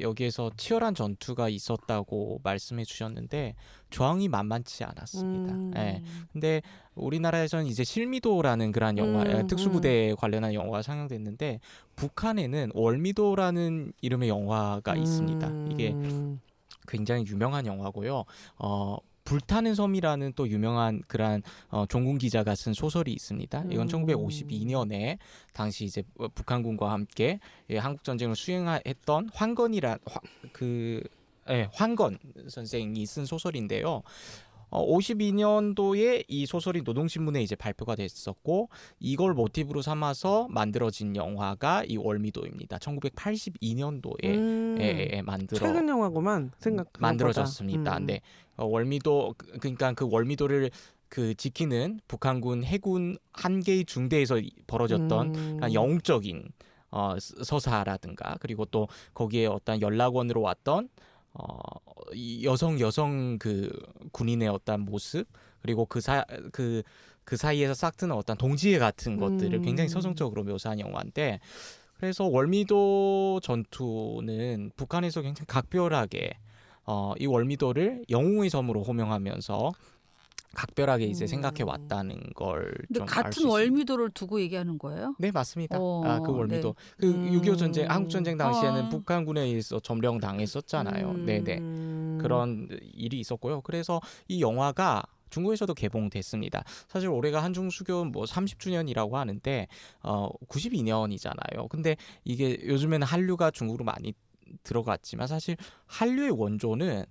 여기에서 치열한 전투가 있었다고 말씀해 주셨는데 저항이 만만치 않았습니다. 네. 근데 우리나라에서는 이제 실미도라는 그런 영화, 특수부대에 관련한 영화가 상영됐는데 북한에는 월미도라는 이름의 영화가 있습니다. 이게 굉장히 유명한 영화고요. 불타는 섬이라는 또 유명한 그런 종군 기자가 쓴 소설이 있습니다. 이건 1952년에 당시 이제 북한군과 함께 한국 전쟁을 수행했던 황건이란 황건 선생이 쓴 소설인데요. 52년도에 이 소설이 노동신문에 이제 발표가 됐었고 이걸 모티브로 삼아서 만들어진 영화가 이 월미도입니다. 1982년도에 최근 영화구만 만들어졌습니다. 네, 월미도 그러니까 그 월미도를 그 지키는 북한군 해군 한 개의 중대에서 벌어졌던 영웅적인 서사라든가 그리고 또 거기에 어떤 연락원으로 왔던 여성 그 군인의 어떤 모습 그리고 그 사이에서 싹트는 어떤 동지애 같은 것들을 굉장히 서정적으로 묘사한 영화인데 그래서 월미도 전투는 북한에서 굉장히 각별하게 이 월미도를 영웅의 섬으로 호명하면서 각별하게 이제 생각해 왔다는 걸 좀 알 수 같은 월미도를 두고 얘기하는 거예요? 네, 맞습니다. 그 월미도 그 6.25 전쟁, 한국 전쟁 당시에는 북한군에 의해서 점령 당했었잖아요. 네네 그런 일이 있었고요. 그래서 이 영화가 중국에서도 개봉됐습니다. 사실 올해가 한중수교 뭐 30주년이라고 하는데 92년이잖아요. 근데 이게 요즘에는 한류가 중국으로 많이 들어갔지만 사실 한류의 원조는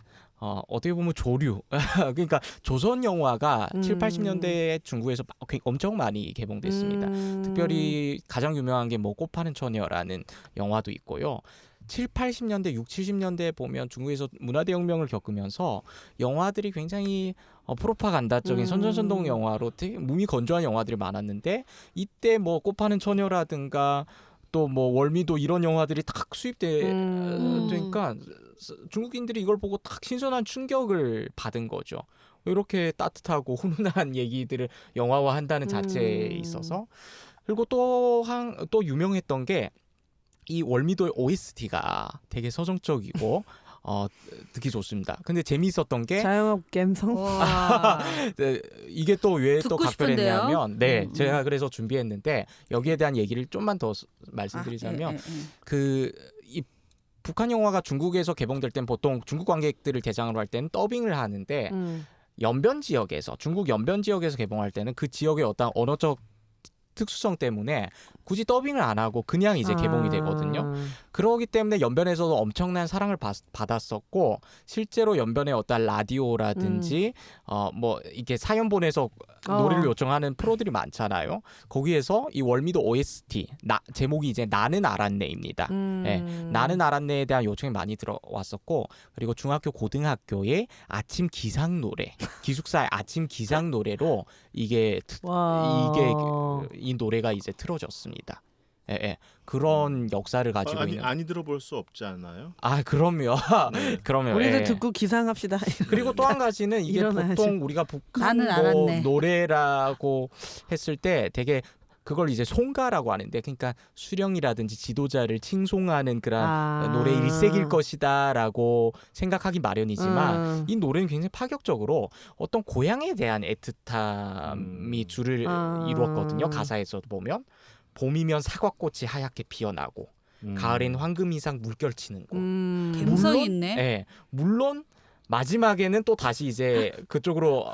어떻게 보면 조류 그러니까 조선 영화가 7, 80년대에 중국에서 엄청 많이 개봉됐습니다. 특별히 가장 유명한 게 뭐 꽃 파는 처녀라는 영화도 있고요. 7, 80년대, 6, 70년대에 보면 중국에서 문화대혁명을 겪으면서 영화들이 굉장히 프로파간다적인 선전선동 영화로 되게 몸이 건조한 영화들이 많았는데 이때 뭐 꽃 파는 처녀라든가 또 뭐 월미도 이런 영화들이 탁 수입되니까 중국인들이 이걸 보고 탁 신선한 충격을 받은 거죠. 이렇게 따뜻하고 훈훈한 얘기들을 영화화한다는 자체에 있어서 그리고 또 유명했던 게 이 월미도의 OST가 되게 서정적이고 듣기 좋습니다. 근데 재미있었던 게 자영업 감성. 이게 또 왜 또 듣고 각별했냐면 제가 그래서 준비했는데 여기에 대한 얘기를 좀만 더 말씀드리자면 이 북한 영화가 중국에서 개봉될 땐 보통 중국 관객들을 대상으로 할 때는 더빙을 하는데 연변 지역에서 중국 연변 지역에서 개봉할 때는 그 지역의 어떤 언어적 특수성 때문에 굳이 더빙을 안 하고 그냥 이제 개봉이 되거든요. 그러기 때문에 연변에서도 엄청난 사랑을 받았었고 실제로 연변의 어떤 라디오라든지 뭐 이렇게 사연 보내서 노래를 요청하는 프로들이 많잖아요. 거기에서 이 월미도 OST 제목이 이제 나는 알았네입니다. 네, 나는 알았네에 대한 요청이 많이 들어왔었고 그리고 중학교 고등학교의 아침 기상 노래 기숙사의 아침 기상 노래로 이게 이 노래가 이제 틀어졌습니다. 예, 예. 그런 역사를 가지고 있는. 아니 들어볼 수 없지 않나요? 아 그럼요. 네. 그럼요. 우리도 예. 듣고 기상합시다. 그리고 또 한 가지는 이게 일어나야지. 보통 우리가 나는 북한도 알았네. 노래라고 했을 때 되게 그걸 이제 송가라고 하는데 그러니까 수령이라든지 지도자를 칭송하는 그런 노래 일색일 것이다라고 생각하기 마련이지만 이 노래는 굉장히 파격적으로 어떤 고향에 대한 애틋함이 줄을 이루었거든요. 가사에서도 보면 봄이면 사과꽃이 하얗게 피어나고 가을엔 황금 이상 물결치는 곳. 감성 있네. 예, 물론 마지막에는 또 다시 이제 그쪽으로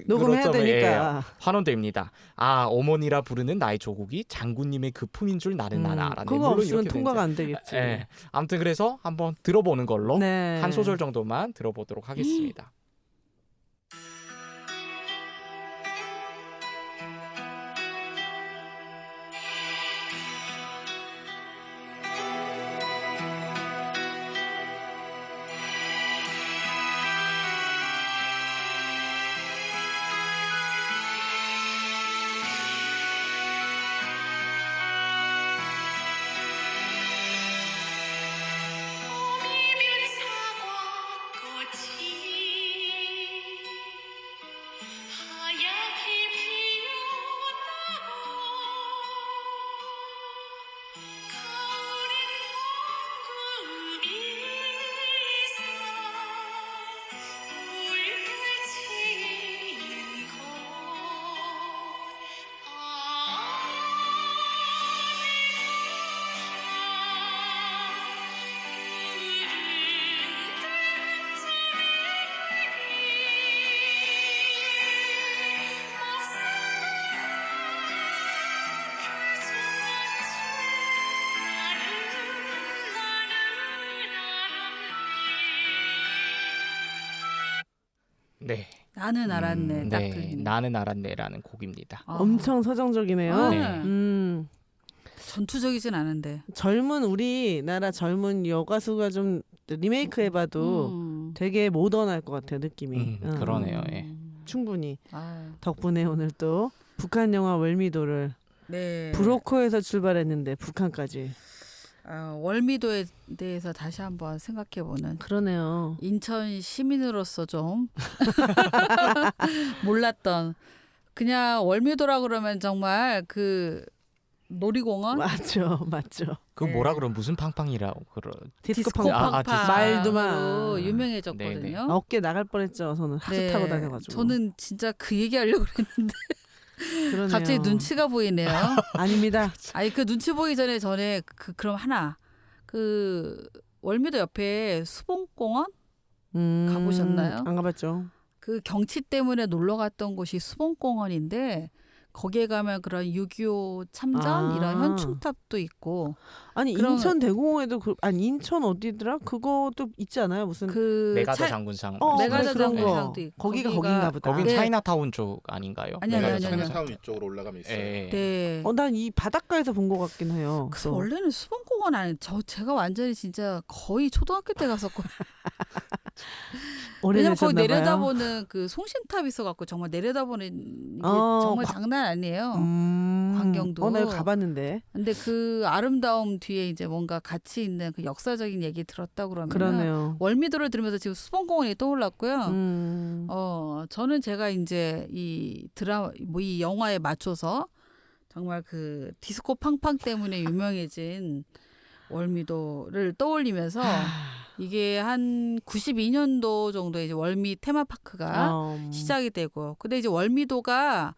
녹음해야 좀, 되니까. 환원됩니다. 아 어머니라 부르는 나의 조국이 장군님의 그 품인 줄 나는 알았네. 그거 물론 없으면 이렇게 통과가 되는데. 안 되겠지. 예, 아무튼 그래서 한번 들어보는 걸로 네. 한 소절 정도만 들어보도록 하겠습니다. 봄이면 사과꽃이 하얗게 피어나고 가을엔 황금이 물결치는 네, 나는 알았네. 딱 네, 들리네. 나는 알았네라는 곡입니다. 아. 엄청 서정적이네요. 네. 전투적이진 않은데. 젊은 우리나라 젊은 여가수가 좀 리메이크 해봐도 되게 모던할 것 같아요 느낌이. 그러네요. 예. 충분히 아, 덕분에 오늘 또 북한 영화 월미도를 네. 브로커에서 출발했는데 북한까지. 월미도에 대해서 다시 한번 생각해보는. 그러네요. 인천 시민으로서 좀 몰랐던 그냥 월미도라 그러면 정말 그 놀이공원 맞죠. 그 네. 뭐라 그러면 무슨 팡팡이라고 그러. 디스코 팡팡 말도만 유명해졌거든요. 어깨 나갈 뻔했죠. 저는 하수 네. 타고 다녀가지고. 저는 진짜 그 얘기하려고 그랬는데 그러네요. 갑자기 눈치가 보이네요. 아닙니다. 아니 그 눈치 보기 전에 그럼 하나 그 월미도 옆에 수봉공원 가보셨나요? 안 가봤죠. 그 경치 때문에 놀러 갔던 곳이 수봉공원인데 거기에 가면 그런 6.25 참전 이런 현충탑도 있고 아니 그럼- 인천 대공원에도 아니 인천 어디더라? 그것도 있지 않아요? 무슨 그 메가더 차- 장군상. 메가더 그런 거. 장군상도 있고 거기가 거기가- 거긴가 보다. 거긴 네. 차이나타운 쪽 아닌가요? 아니, 메가더 아니, 아니, 아니. 장군상. 차이나타운 이쪽으로 올라가면 있어요. 예. 네. 난 이 바닷가에서 본 것 같긴 해요. 그래서 원래는 수봉공원 아니 제가 완전히 진짜 거의 초등학교 때 갔었거든요. 왜냐면 거기 오래되셨나 봐요. 내려다보는 그 송신탑 있어갖고 정말 내려다보는 이게 정말 장난 아니에요. 광경도. 나 이거 가봤는데. 근데 그 아름다움 뒤에 이제 뭔가 가치 있는 그 역사적인 얘기 들었다 그러면 그러네요. 월미도를 들으면서 지금 수봉공원이 떠올랐고요. 음. 저는 제가 이제 이 드라마 이 영화에 맞춰서 정말 그 디스코 팡팡 때문에 유명해진 월미도를 떠올리면서 이게 한 92년도 정도에 이제 월미 테마파크가 시작이 되고 근데 이제 월미도가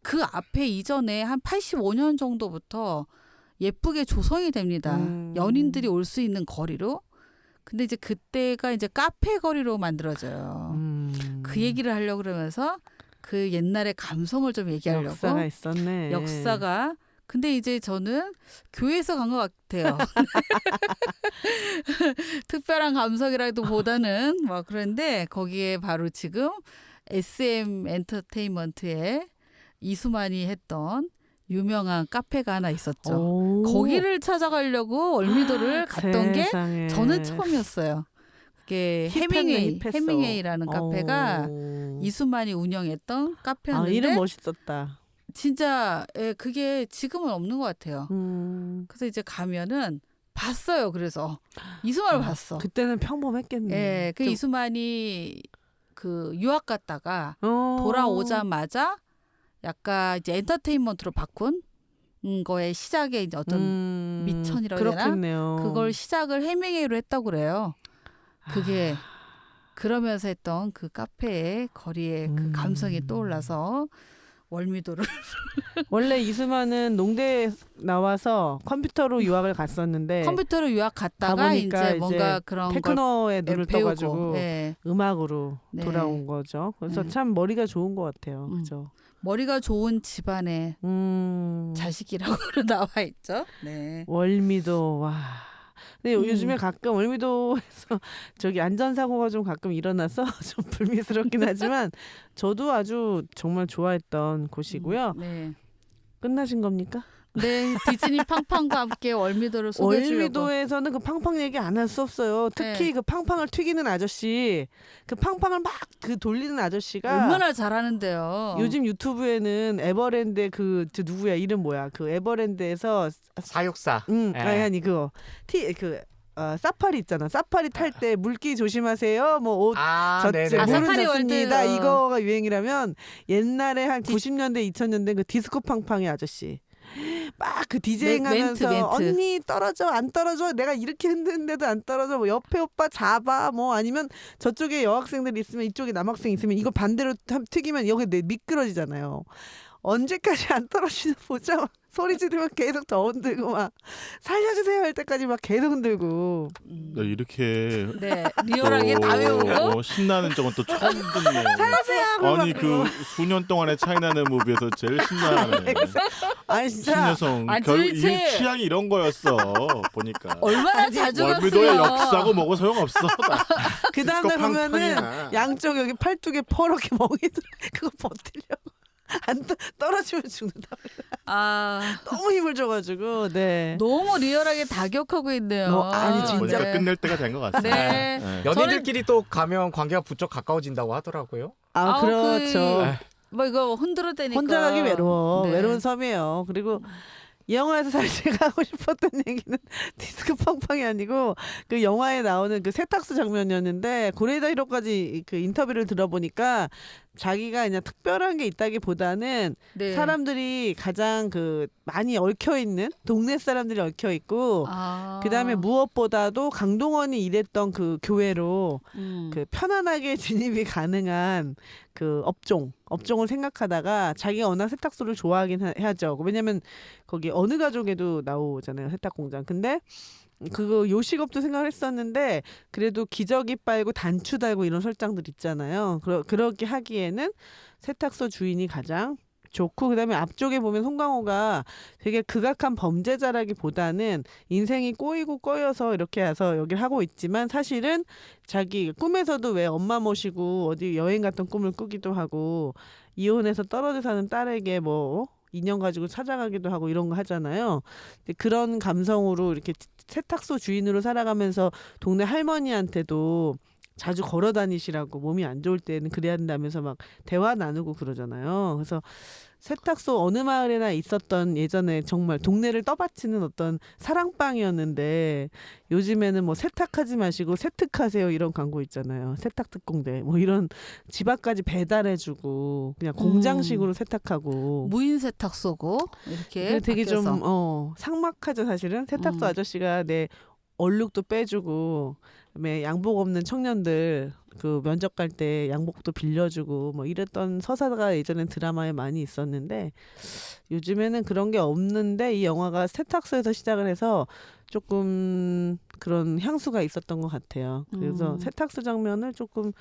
그 앞에 이전에 한 85년 정도부터 예쁘게 조성이 됩니다. 연인들이 올 수 있는 거리로. 근데 이제 그때가 이제 카페 거리로 만들어져요. 그 얘기를 하려고 그러면서 그 옛날의 감성을 좀 얘기하려고. 역사가 있었네. 역사가. 근데 이제 저는 교회에서 간 것 같아요. 특별한 감성이라도 보다는 뭐 그런데 거기에 바로 지금 SM 엔터테인먼트에 이수만이 했던 유명한 카페가 하나 있었죠. 오. 거기를 찾아가려고 월미도를 갔던 게 세상에. 저는 처음이었어요. 그게 힙했네, 힙했어. 해밍웨이라는 카페가 오. 이수만이 운영했던 아, 카페였는데 이름 멋있었다. 진짜 그게 지금은 없는 것 같아요. 그래서 이제 가면은 봤어요. 그래서 이수만을 봤어. 그때는 평범했겠네. 예, 그 좀- 이수만이 그 유학 갔다가 어. 돌아오자마자 약간 이제 엔터테인먼트로 바꾼 거의 시작에 이제 어떤 미천이라고 해야 되나? 그렇겠네요. 그걸 시작을 해밍웨이로 했다고 그래요. 그게 그러면서 했던 그 카페의 거리의 그 감성이 떠올라서 월미도를 원래 이수만은 농대 나와서 컴퓨터로 유학을 갔었는데 컴퓨터로 유학 갔다가 가보니까 이제 뭔가 그런 걸 테크노에 눈을 배우고, 떠가지고 예. 음악으로 네. 돌아온 거죠. 그래서 네. 참 머리가 좋은 것 같아요. 음. 그죠? 머리가 좋은 집안의 자식이라고 나와 있죠. 네. 월미도 와. 근데 요즘에 음. 가끔 월미도에서 저기 안전사고가 좀 가끔 일어나서 좀 불미스럽긴 하지만 저도 아주 정말 좋아했던 곳이고요. 네. 끝나신 겁니까? 네, 디즈니 팡팡과 함께 월미도를 소개해 주려고. 월미도에서는 그 팡팡 얘기 안 할 수 없어요. 특히 네. 그 팡팡을 튀기는 아저씨, 그 팡팡을 막 그 돌리는 아저씨가 얼마나 잘하는데요. 요즘 유튜브에는 에버랜드 저 누구야 이름 뭐야 그 에버랜드에서 사육사. 예. 아니 그거 사파리 있잖아. 사파리 탈 때 물기 조심하세요. 뭐옷 네네. 아, 물은 사파리 좋습니다. 월드. 이거가 유행이라면 옛날에 한 90년대 2000년대 그 디스코 팡팡의 아저씨 막 그 디제잉 멘트, 하면서 멘트. 언니 떨어져 안 떨어져 내가 이렇게 흔드는데도 안 떨어져 뭐 옆에 오빠 잡아 뭐 아니면 저쪽에 여학생들 있으면 이쪽에 남학생 있으면 이거 반대로 튀기면 여기 미끄러지잖아요. 언제까지 안 떨어지나 보자 막 소리 지르면 계속 더 흔들고 막 살려주세요 할 때까지 막 계속 흔들고 나 이렇게 네, 리얼하게 다 외우고. 신나는 적은 또 처음 듣네요. 살려주세요 아니 그 수년 동안의 차이나는 무비에서 제일 신나네. 아니 진짜 신여성 아니, 결국 도대체- 이게 취향이 이런 거였어 보니까. 얼마나 자주 월미도의 갔어요. 역사고 뭐고 소용없어. 그 다음날 디스코 보면은 팡팡이야. 양쪽 여기 팔뚝에 퍼렇게 멍이 들어 그거 버티려고 안 떨어지면 죽는다. 아, 너무 힘을 줘가지고 네. 너무 리얼하게 다격하고 있네요. 아니, 진짜. 보니까 네. 끝낼 때가 된 것 같습니다. 네. 네. 연인들끼리 또 가면 관계가 부쩍 가까워진다고 하더라고요. 아 그렇죠. 뭐 이거 흔들어 대니까 혼자 가기 외로워. 네. 외로운 섬이에요. 그리고 이 영화에서 사실 제가 하고 싶었던 얘기는 디스코 팡팡이 아니고 그 영화에 나오는 그 세탁소 장면이었는데 고레다 히로까지 그 인터뷰를 들어보니까 자기가 그냥 특별한 게 있다기보다는 네. 사람들이 가장 그 많이 얽혀 있는 동네 사람들이 얽혀 있고 아. 그다음에 무엇보다도 강동원이 일했던 그 교회로 음. 그 편안하게 진입이 가능한 그 업종을 생각하다가 자기가 워낙 세탁소를 좋아하긴 하죠. 왜냐면 거기 어느 가족에도 나오잖아요 세탁 공장. 근데 그거 요식업도 생각을 했었는데 그래도 기저귀 빨고 단추 달고 이런 설정들 있잖아요. 그렇게 하기에는 세탁소 주인이 가장 좋고 그다음에 앞쪽에 보면 송강호가 되게 극악한 범죄자라기보다는 인생이 꼬이고 꼬여서 이렇게 해서 여기를 하고 있지만 사실은 자기 꿈에서도 왜 엄마 모시고 어디 여행 갔던 꿈을 꾸기도 하고 이혼해서 떨어져 사는 딸에게 뭐 인형 가지고 찾아가기도 하고 이런 거 하잖아요. 근데 그런 감성으로 이렇게 세탁소 주인으로 살아가면서 동네 할머니한테도 자주 걸어 다니시라고 몸이 안 좋을 때는 그래야 된다면서 막 대화 나누고 그러잖아요. 그래서 세탁소 어느 마을에나 있었던 예전에 정말 동네를 떠받치는 어떤 사랑방이었는데 요즘에는 뭐 세탁하지 마시고 세특하세요 이런 광고 있잖아요. 세탁 특공대 뭐 이런 집 앞까지 배달해주고 그냥 공장식으로 세탁하고 무인 세탁소고 이렇게 되게 바뀌어서. 좀 삭막하죠 사실은. 세탁소 아저씨가 내 얼룩도 빼주고 그다음에 양복 없는 청년들 그 면접 갈 때 양복도 빌려주고 뭐 이랬던 서사가 예전엔 드라마에 많이 있었는데 요즘에는 그런 게 없는데 이 영화가 세탁소에서 시작을 해서 조금 그런 향수가 있었던 것 같아요. 그래서 세탁소 장면을 조금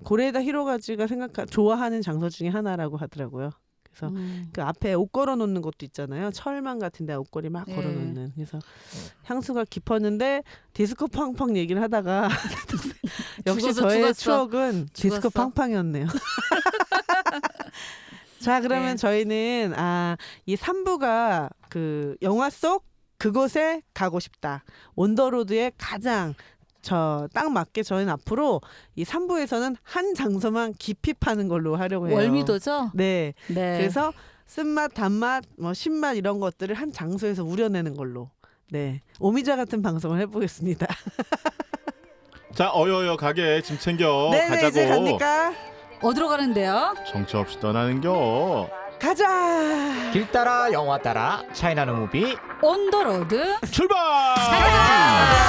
고레에다 히로가즈가 좋아하는 장소 중에 하나라고 하더라고요. 그래서 그 앞에 옷 걸어놓는 것도 있잖아요. 철망 같은데 옷걸이 막 예. 걸어놓는. 그래서 향수가 깊었는데 디스코 팡팡 얘기를 하다가 역시 죽어서 저의 죽었어. 추억은 디스코 죽었어. 팡팡이었네요. 자, 그러면 네. 저희는 이 3부가 그 영화 속 그곳에 가고 싶다. 온더로드의 가장 딱 맞게 저희는 앞으로 이 3부에서는 한 장소만 깊이 파는 걸로 하려고 해요. 월미도죠? 네. 네. 그래서 쓴맛, 단맛, 뭐 신맛 이런 것들을 한 장소에서 우려내는 걸로. 네. 오미자 같은 방송을 해보겠습니다. 자, 어여여 가게 짐 챙겨 네, 가자고. 이제 갑니까? 어디로 가는데요? 정처 없이 떠나는겨. 가자. 길 따라 영화 따라 차이나는 무비 온더로드 출발! 가자!